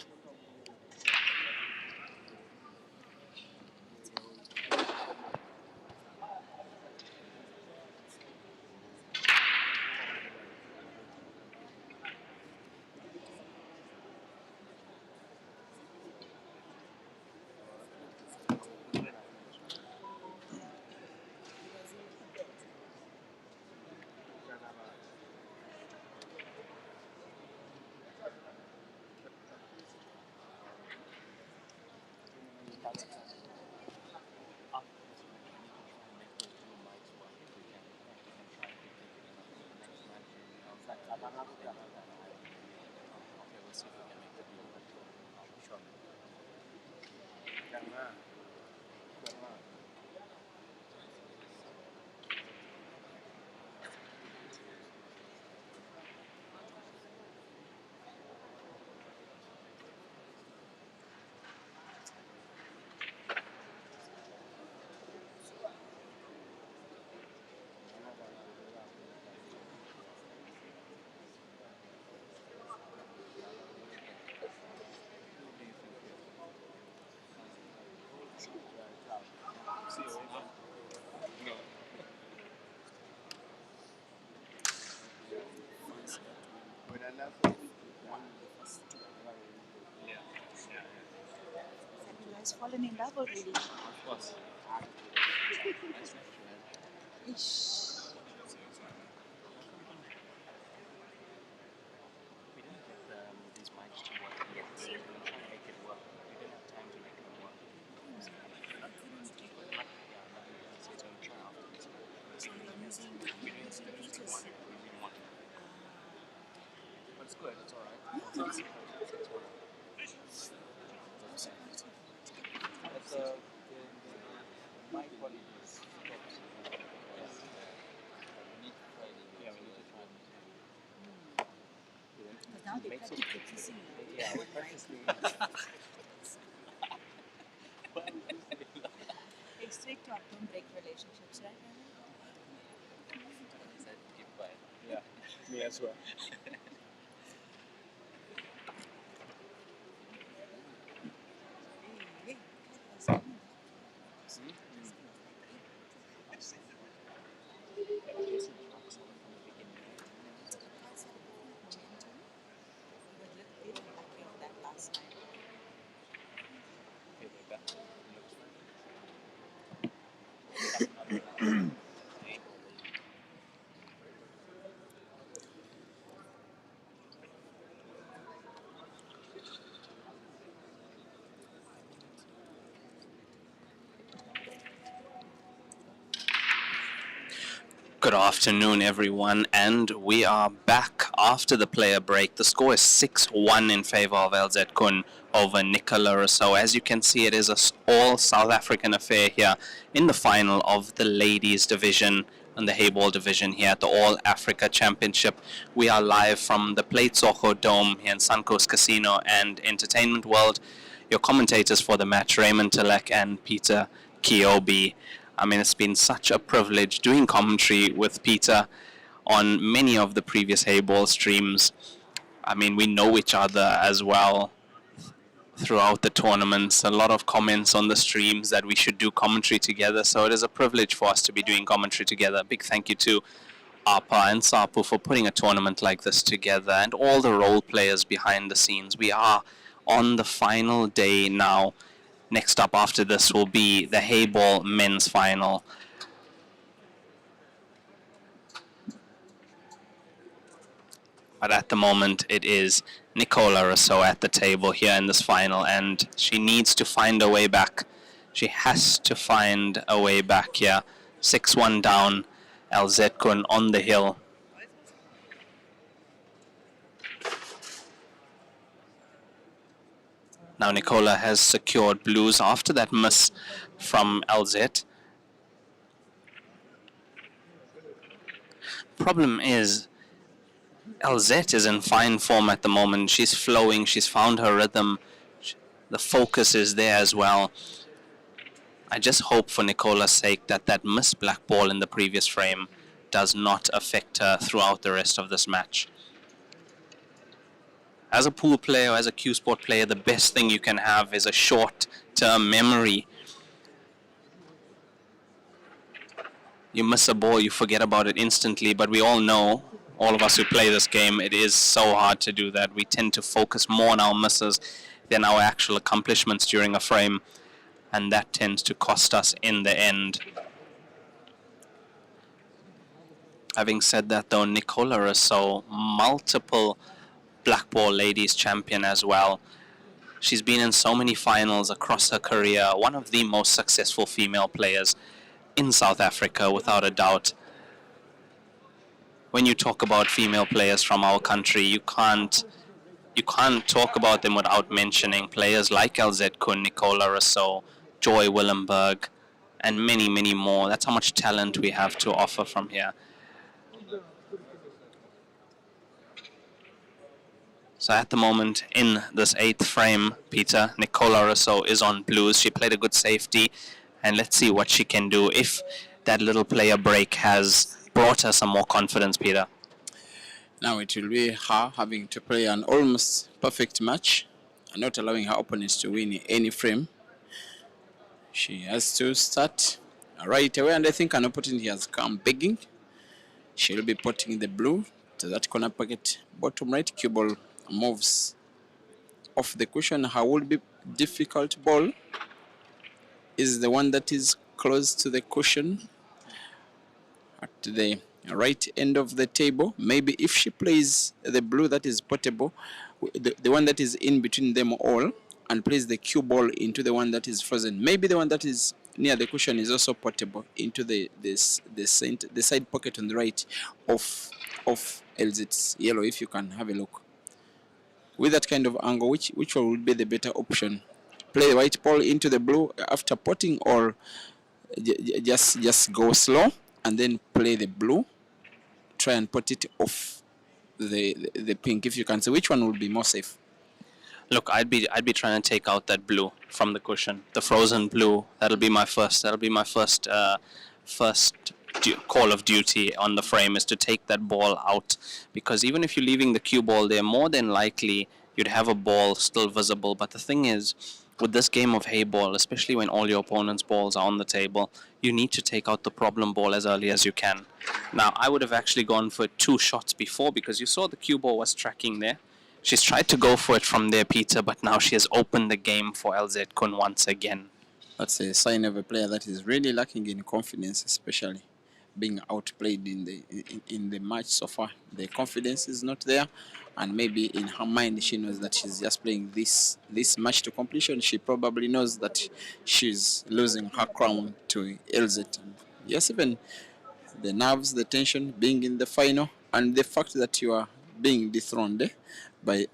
Has fallen in love already. Of course. Ish. We didn't get these mics to work yet, so we're going to try and make it work. We didn't have time to make them work. So you're using repeaters. But it's good, it's alright. It's the mic quality is yeah, we need to try and But now they're practically kissing. yeah, we're practically It's strict to don't break relationships, right? keep quiet. Yeah, me as well. Hey, Good afternoon, everyone, and we are back after the player break. The score is 6-1 in favor of Elzette Kun over Nicola. So as you can see, it is an all South African affair here in the final of the ladies division and the Heyball division here at the All Africa Championship. We are live from the Plate Soho Dome here in Suncoast Casino and Entertainment World. Your commentators for the match, Raymond Tilek and Peter Kiobi. I mean, it's been such a privilege doing commentary with Peter on many of the previous Heyball streams. I mean, we know each other as well throughout the tournaments. A lot of comments on the streams that we should do commentary together. So it is a privilege for us to be doing commentary together. Big thank you to Apa and Sapu for putting a tournament like this together and all the role players behind the scenes. We are on the final day now. Next up after this will be the Heyball men's final. But at the moment, it is Nicola or so at the table here in this final, and she needs to find a way back. She has to find a way back here. 6-1 down, Elzette Kun on the hill. Now Nicola has secured blues after that miss from Elzette. Problem is, Elzette is in fine form at the moment. She's flowing, she's found her rhythm. The focus is there as well. I just hope for Nicola's sake that that missed black ball in the previous frame does not affect her throughout the rest of this match. As a pool player, as a Q Sport player, the best thing you can have is a short-term memory. You miss a ball, you forget about it instantly, but we all know, all of us who play this game, it is so hard to do that. We tend to focus more on our misses than our actual accomplishments during a frame, and that tends to cost us in the end. Having said that, though, Nicola is so multiple black ball ladies champion as well. She's been in so many finals across her career, one of the most successful female players in South Africa, without a doubt. When you talk about female players from our country, you can't talk about them without mentioning players like Elzette Kun, Nicola Rousseau, Joy Willenberg, and many, many more. That's how much talent we have to offer from here. So at the moment, in this 8th frame, Peter, Nicola Rousseau is on blues. She played a good safety, and let's see what she can do if that little player break has brought her some more confidence, Peter. Now it will be her having to play an almost perfect match and not allowing her opponents to win any frame. She has to start right away, and I think an opportunity has come begging. She will be putting the blue to that corner pocket, bottom right. Cue ball moves off the cushion. Her would be difficult ball is the one that is close to the cushion at the right end of the table. Maybe if she plays the blue that is portable, the one that is in between them all, and plays the cue ball into the one that is frozen, maybe the one that is near the cushion is also portable into the side pocket on the right of Elzette's yellow. If you can have a look with that kind of angle, which one would be the better option? Play the white ball into the blue after potting, or just go slow and then play the blue, try and put it off the pink? If you can say, which one would be more safe? Look, I'd be trying to take out that blue from the cushion, the frozen blue. That'll be my first call of duty on the frame, is to take that ball out, because even if you're leaving the cue ball there, more than likely you'd have a ball still visible. But the thing is, with this game of Heyball, especially when all your opponent's balls are on the table, you need to take out the problem ball as early as you can. Now, I would have actually gone for 2 shots before, because you saw the cue ball was tracking there. She's tried to go for it from there, Peter, but now she has opened the game for Elzette Kun once again. That's a sign of a player that is really lacking in confidence, especially being outplayed in the match so far. The confidence is not there, and maybe in her mind she knows that she's just playing this match to completion. She probably knows that she's losing her crown to Elzette. Yes, even the nerves, the tension, being in the final, and the fact that you are being dethroned by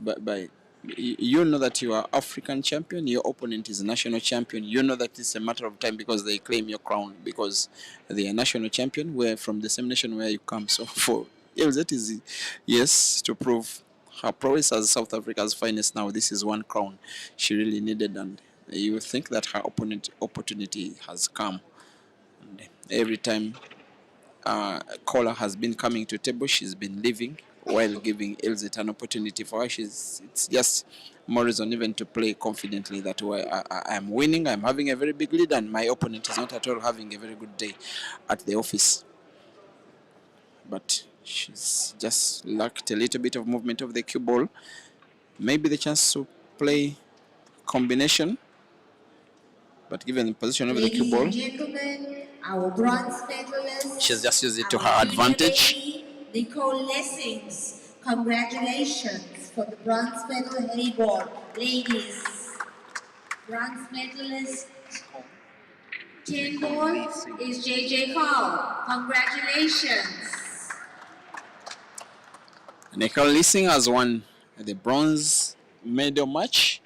you know that you are African champion, your opponent is national champion. You know that it's a matter of time because they claim your crown because they are national champion. We're from the same nation where you come. So for Elzette is yes to prove her prowess as South Africa's finest. Now this is one crown she really needed, and you think that her opportunity has come. And every time Nicola has been coming to table, she's been leaving while giving Elzette an opportunity for her. It's just more reason even to play confidently that way. I'm winning, I'm having a very big lead, and my opponent is not at all having a very good day at the office. But she's just lacked a little bit of movement of the cue ball. Maybe the chance to play combination, but given the position of the cue ball, our bronze medalist, she's just used it to her advantage. Nicola, congratulations for the bronze medal Heyball. Ladies, bronze medalist 10 ball is JJ Hall. Congratulations. Nicola has won the bronze medal match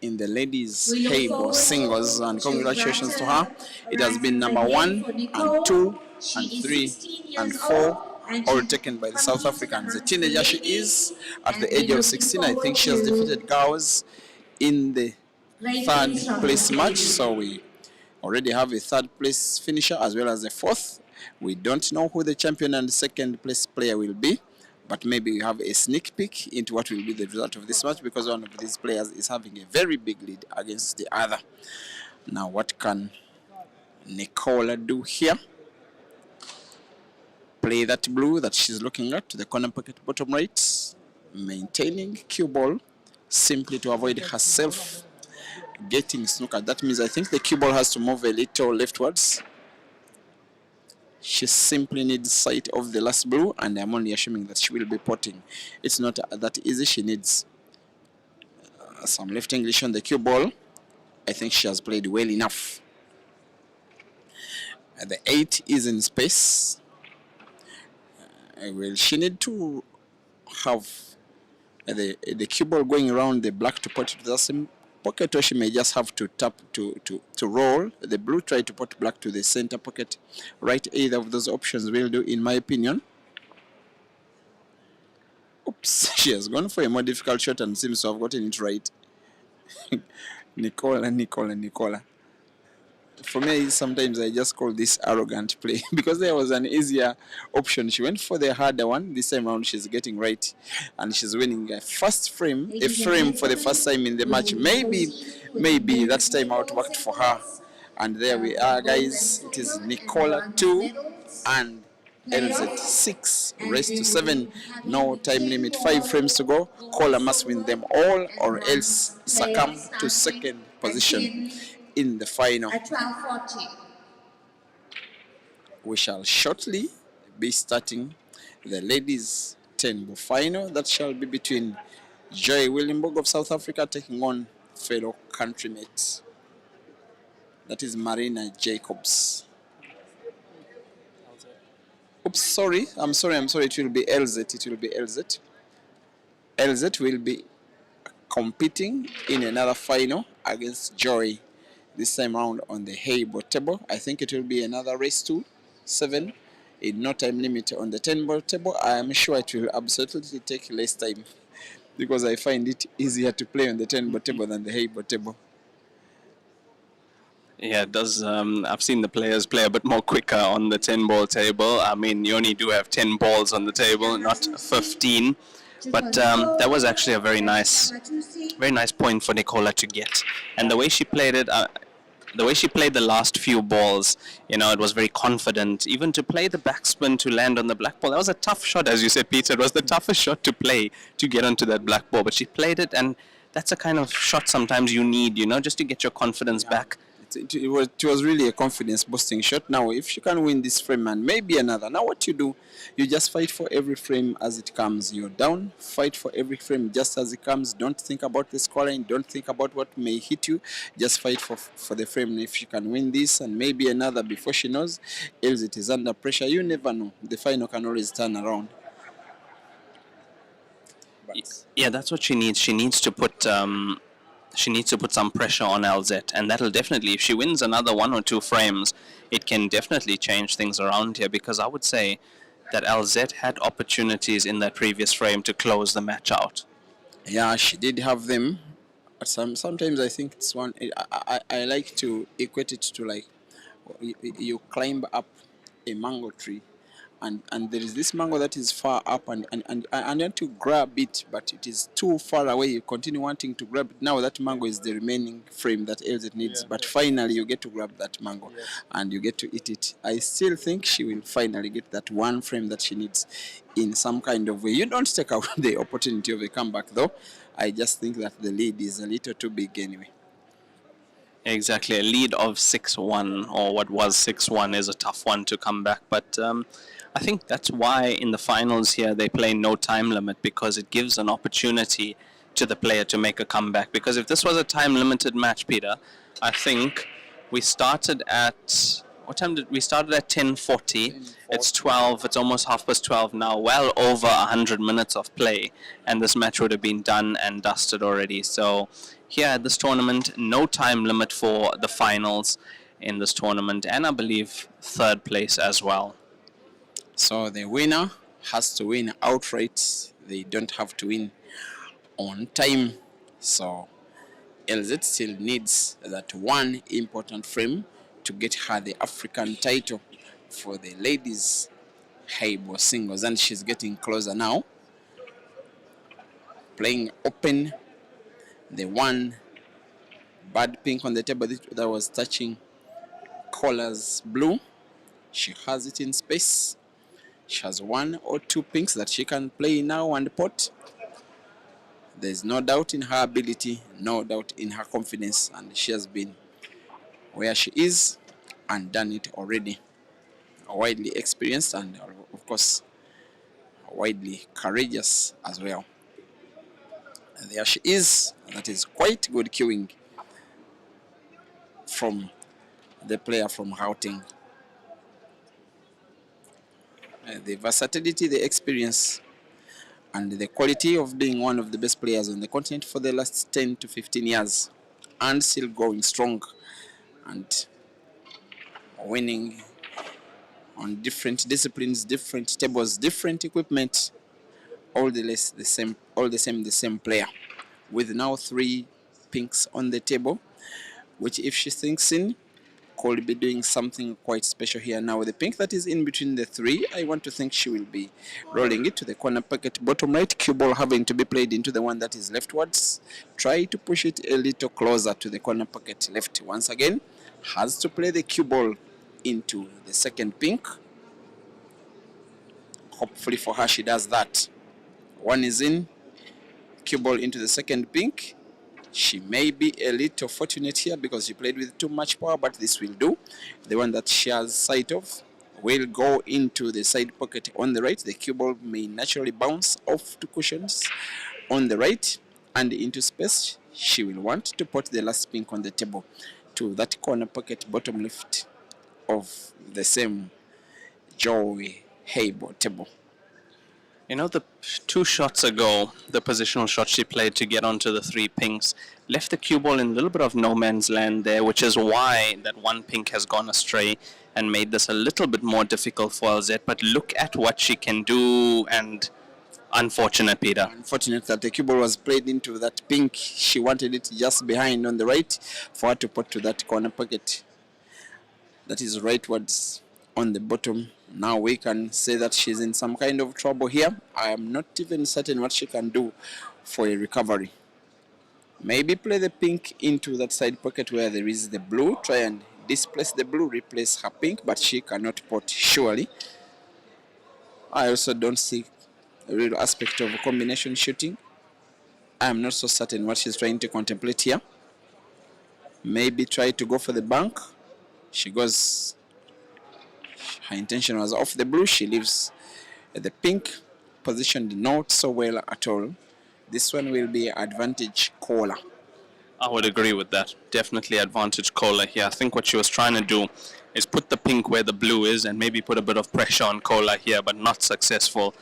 in the ladies Heyball singles, and congratulations to her. It has been number 1 and 2 and 3 and 4 all taken by the South Africans. The teenager she is at the age of 16. I think she has defeated girls in the third place match, so we already have a third place finisher as well as a fourth. We don't know who the champion and second place player will be, but maybe we have a sneak peek into what will be the result of this match, because one of these players is having a very big lead against the other. Now, what can Nicola do here? Play that blue that she's looking at, the corner pocket bottom right, maintaining cue ball, simply to avoid herself getting snookered. That means I think the cue ball has to move a little leftwards. She simply needs sight of the last blue, and I'm only assuming that she will be potting. It's not that easy. She needs some left English on the cue ball. I think she has played well enough. The 8 is in space. Well, she need to have the cue ball going around the black to pot to the same pocket, or she may just have to tap to roll the blue, try to put black to the center pocket. Right, either of those options will do, in my opinion. Oops, she has gone for a more difficult shot and seems to have gotten it right. Nicola. For me, sometimes I just call this arrogant play because there was an easier option. She went for the harder one. This time around, she's getting right, and she's winning a first frame, a frame for the first time in the match. Maybe that time out worked for her. And there we are, guys. It is Nicola 2 and Elzette 6, race to 7. No time limit, 5 frames to go. Nicola must win them all, or else succumb to second position in the final. At 12:40. We shall shortly be starting the ladies 10 ball final. That shall be between Joy Williamburg of South Africa taking on fellow countrymates. That is Marina Jacobs. Oops, sorry. I'm sorry. It will be Elzette. Elzette will be competing in another final against Joy, this time around on the Heyball table. I think it will be another race to 7 in no time limit on the 10 ball table. I am sure it will absolutely take less time because I find it easier to play on the 10 ball table than the Heyball table. Yeah, it does. I've seen the players play a bit more quicker on the 10 ball table. I mean, you only do have 10 balls on the table, not 15. But that was actually a very nice point for Nicola to get. And the way she played it, the way she played the last few balls, it was very confident. Even to play the backspin to land on the black ball, that was a tough shot, as you said, Peter. It was the toughest shot to play to get onto that black ball. But she played it, and that's a kind of shot sometimes you need, just to get your confidence back. it was really a confidence boosting shot. Now, if she can win this frame and maybe another, now what you do, you just fight for every frame as it comes. You're down, fight for every frame just as it comes. Don't think about the scoreline, don't think about what may hit you. Just fight for the frame. If she can win this and maybe another before she knows, else it is under pressure. You never know. The final can always turn around. Yeah, that's what she needs. She needs to put some pressure on Elzette, and that'll definitely, if she wins another one or two frames, it can definitely change things around here, because I would say that Elzette had opportunities in that previous frame to close the match out. Yeah, she did have them. But sometimes I think it's one. I like to equate it to like you climb up a mango tree, and there is this mango that is far up, and you want to grab it, but it is too far away. You continue wanting to grab it. Now that mango is the remaining frame that Elzette needs, but finally you get to grab that mango, and you get to eat it. I still think she will finally get that one frame that she needs in some kind of way. You don't take out the opportunity of a comeback though. I just think that the lead is a little too big anyway. Exactly, a lead of 6-1, or what was 6-1, is a tough one to come back. But I think that's why in the finals here they play no time limit, because it gives an opportunity to the player to make a comeback. Because if this was a time limited match, Peter, I think we started at, what time did we started at 10:40? It's 12. It's almost 12:30 now. Well over 100 minutes of play, and this match would have been done and dusted already. So here at this tournament, no time limit for the finals in this tournament, and I believe third place as well. So the winner has to win outright. They don't have to win on time. So Elzette still needs that one important frame to get her the African title for the ladies Heyball singles, and she's getting closer now. Playing open, the one bad pink on the table that was touching Nicola's blue. She has it in space. She has one or two pinks that she can play now and pot. There's no doubt in her ability, no doubt in her confidence, and she has been where she is and done it already. Widely experienced and, of course, widely courageous as well. And there she is. That is quite good queuing from the player from Gauteng. The versatility, the experience, and the quality of being one of the best players on the continent for the last 10 to 15 years, and still going strong and winning on different disciplines, different tables, different equipment, all the same player, with now 3 pinks on the table, which if she thinks in, could be doing something quite special here. Now the pink that is in between the 3, I want to think she will be rolling it to the corner pocket bottom right, cue ball having to be played into the one that is leftwards. Try to push it a little closer to the corner pocket left. Once again, has to play the cue ball into the second pink. Hopefully for her she does that. One is in, cue ball into the second pink. She may be a little fortunate here because she played with too much power, but this will do. The one that she has sight of will go into the side pocket on the right. The cue ball may naturally bounce off to cushions on the right and into space. She will want to put the last pink on the table to that corner pocket bottom left of the same Joey Heyball table. You know, the 2 shots ago, the positional shot she played to get onto the 3 pinks left the cue ball in a little bit of no man's land there, which is why that 1 pink has gone astray and made this a little bit more difficult for Elzette. But look at what she can do, and unfortunate, Peter. Unfortunate that the cue ball was played into that pink. She wanted it just behind on the right for her to put to that corner pocket. That is rightwards on the bottom. Now we can say that she's in some kind of trouble here. I am not even certain what she can do for a recovery. Maybe play the pink into that side pocket where there is the blue. Try and displace the blue, replace her pink, but she cannot pot surely. I also don't see a real aspect of combination shooting. I am not so certain what she's trying to contemplate here. maybe try to go for the bank. She goes, her intention was off the blue. She leaves the pink, positioned not so well at all. This one will be advantage Kola. I would agree with that. Definitely advantage Kola here. I think what she was trying to do is put the pink where the blue is and maybe put a bit of pressure on Kola here, but not successful.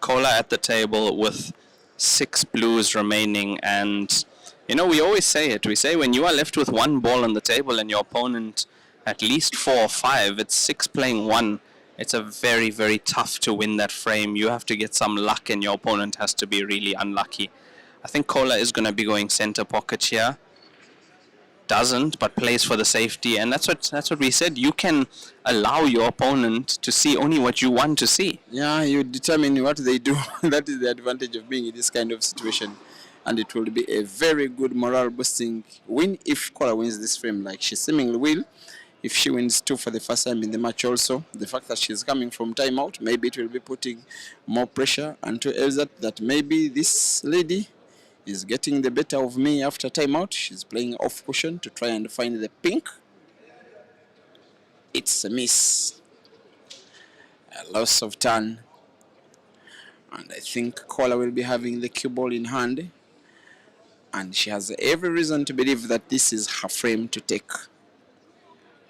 Kola at the table with 6 blues remaining, and you know, we always say it. We say when you are left with 1 ball on the table and your opponent at least 4 or 5, it's 6 playing 1. It's a very, very tough to win that frame. You have to get some luck and your opponent has to be really unlucky. I think Kola is going to be going center pocket here. Doesn't, but plays for the safety, and that's what we said. You can allow your opponent to see only what you want to see. Yeah, you determine what they do. That is the advantage of being in this kind of situation. And it will be a very good morale boosting win if Kola wins this frame, like she seemingly will. If she wins 2 for the first time in the match also, the fact that she's coming from timeout, maybe it will be putting more pressure onto Elzette that maybe this lady is getting the better of me after timeout. She's playing off cushion to try and find the pink. It's a miss. A loss of turn. And I think Kola will be having the cue ball in hand. And she has every reason to believe that this is her frame to take.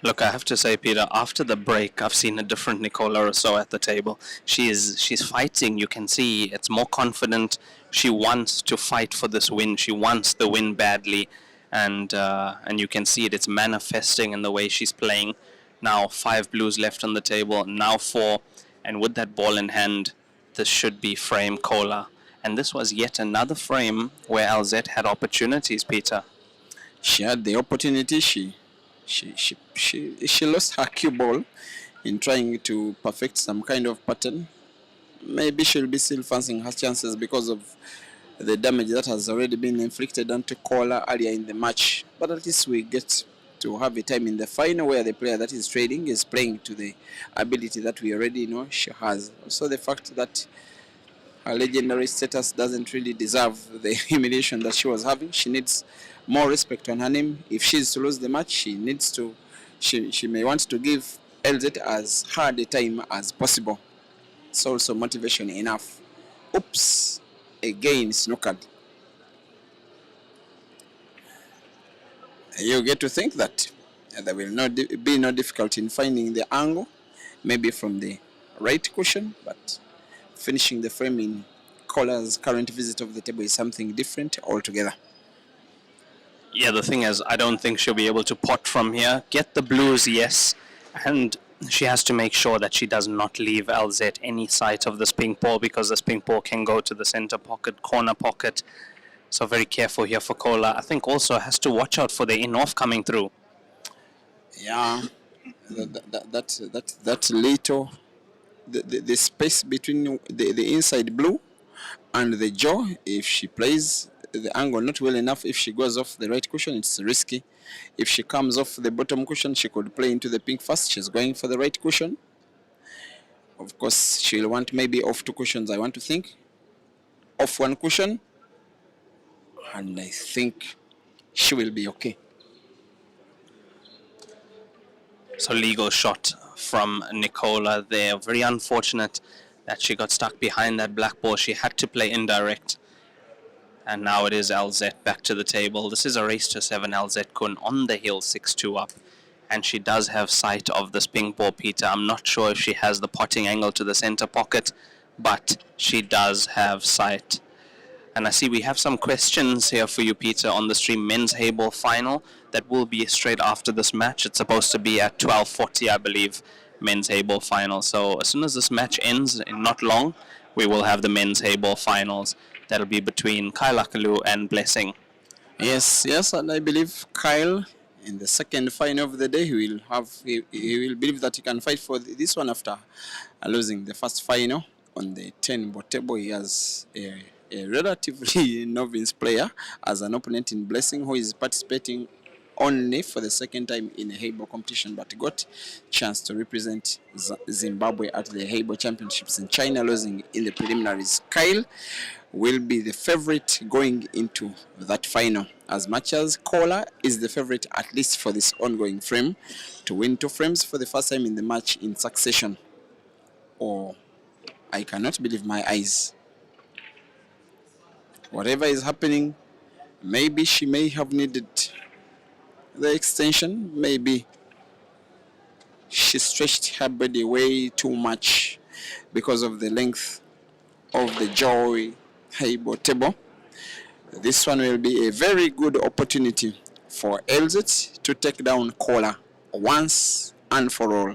Look, I have to say, Peter, after the break, I've seen a different Nicola or so at the table. She's fighting. You can see it's more confident. She wants to fight for this win. She wants the win badly, and you can see it. It's manifesting in the way she's playing. Now 5 blues left on the table. Now 4, and with that ball in hand, this should be frame Kola. And this was yet another frame where Elzette had opportunities, Peter. She had the opportunity. She lost her cue ball in trying to perfect some kind of pattern. Maybe she'll be still fancying her chances because of the damage that has already been inflicted onto Kola earlier in the match. But at least we get to have a time in the final where the player that is trading is playing to the ability that we already know she has. So the fact that her legendary status doesn't really deserve the humiliation that she was having. She needs more respect on her name. If she's to lose the match, she may want to give Elzette as hard a time as possible. It's also motivation enough. Oops, again snookered. You get to think that there will not be no difficulty in finding the angle, maybe from the right cushion, but finishing the frame in Kola's current visit of the table is something different altogether. Yeah, the thing is, I don't think she'll be able to pot from here. Get the blues, yes, and she has to make sure that she does not leave Elzette any sight of this pink ball, because this pink ball can go to the center pocket, corner pocket. So very careful here for Kola. I think also has to watch out for the in-off coming through. Yeah, that little, the space between the inside blue and the jaw, if she plays the angle not well enough, if she goes off the right cushion, it's risky. If she comes off the bottom cushion, she could play into the pink first. She's going for the right cushion. Of course, she'll want maybe off 2 cushions, I want to think. Off 1 cushion. And I think she will be okay. So legal shot from Nicola there. Very unfortunate that she got stuck behind that black ball. She had to play indirect. And now it is Elzette back to the table. This is a race to 7. Elzette Kun on the hill, 6-2 up. And she does have sight of this pink ball, Peter. I'm not sure if she has the potting angle to the center pocket, but she does have sight. And I see we have some questions here for you, Peter, on the stream. Men's Heyball final. That will be straight after this match. It's supposed to be at 12:40, I believe, men's Heyball final. So as soon as this match ends, in not long, we will have the men's Heyball finals. That'll be between Kyle Akalu and Blessing. Yes, and I believe Kyle, in the second final of the day, he will believe that he can fight for this one after losing the first final on the 10-ball table. He has a relatively novice player as an opponent in Blessing, who is participating only for the second time in a Heyball competition, but got chance to represent Zimbabwe at the Heyball Championships in China, losing in the preliminaries. Kyle will be the favorite going into that final. As much as Kola is the favorite, at least for this ongoing frame, to win 2 frames for the first time in the match in succession. Or I cannot believe my eyes. Whatever is happening, maybe she may have needed the extension. Maybe she stretched her body way too much because of the length of the Joy Heyball table. This one will be a very good opportunity for Elzette to take down Kola once and for all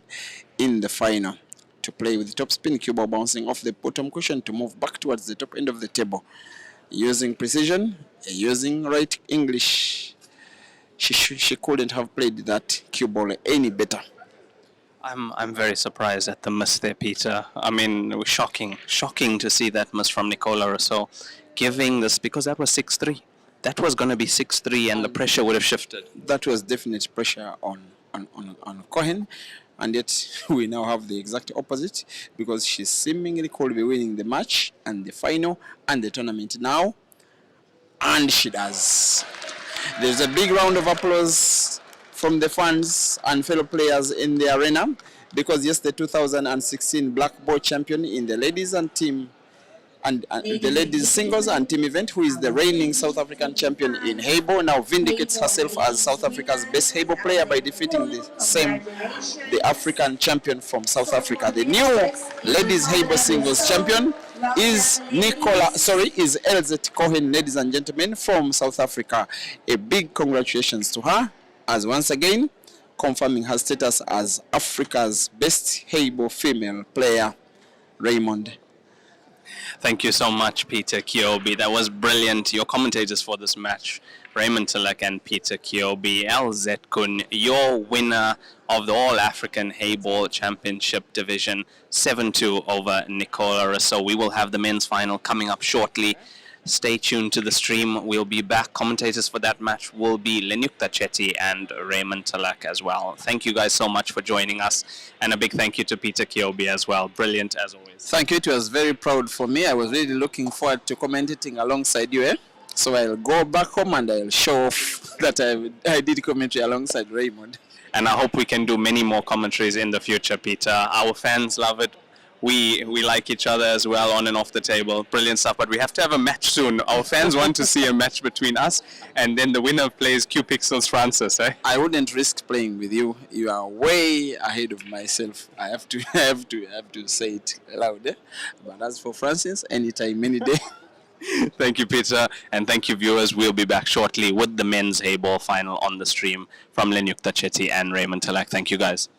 in the final, to play with the top spin cue ball bouncing off the bottom cushion to move back towards the top end of the table. Using precision, using right English, she couldn't have played that cue ball any better. I'm very surprised at the miss there, Peter. I mean, it was shocking to see that miss from Nicola Rousseau, giving this, because that was 6-3. That was going to be 6-3, and the pressure would have shifted. That was definite pressure on Cohen, and yet we now have the exact opposite, because she seemingly could be winning the match and the final and the tournament now, and she does. There's a big round of applause from the fans and fellow players in the arena, because yes, the 2016 black ball champion in the ladies and team and the ladies singles and team event, who is the reigning South African champion in Heyball, now vindicates herself as South Africa's best Heyball player by defeating the African champion from South Africa. The new ladies Heyball singles champion is Elzette Cohen, ladies and gentlemen, from South Africa. A big congratulations to her, as once again confirming her status as Africa's best Heyball female player. Raymond. Thank you so much, Peter Kiobi. That was brilliant. Your commentators for this match, Raymond Tilak and Peter Kiobi. Elzette Kun, your winner of the All-African Heyball Championship Division, 7-2 over Nicola Rousseau. We will have the men's final coming up shortly. Stay tuned to the stream. We'll be back. Commentators for that match will be Lenyukta Chetty and Raymond Tilak as well. Thank you guys so much for joining us. And a big thank you to Peter Kiobi as well. Brilliant as always. Thank you. It was very proud for me. I was really looking forward to commentating alongside you. So I'll go back home and I'll show off that I did commentary alongside Raymond. And I hope we can do many more commentaries in the future, Peter. Our fans love it. We like each other as well on and off the table. Brilliant stuff. But we have to have a match soon. Our fans want to see a match between us, and then the winner plays Q Pixels Francis. I wouldn't risk playing with you. You are way ahead of myself. I have to say it loud. But as for Francis, anytime, any day. Thank you, Peter, and thank you, viewers. We'll be back shortly with the men's Heyball final on the stream from Lenyukta Chetty and Raymond Tilak. Thank you, guys.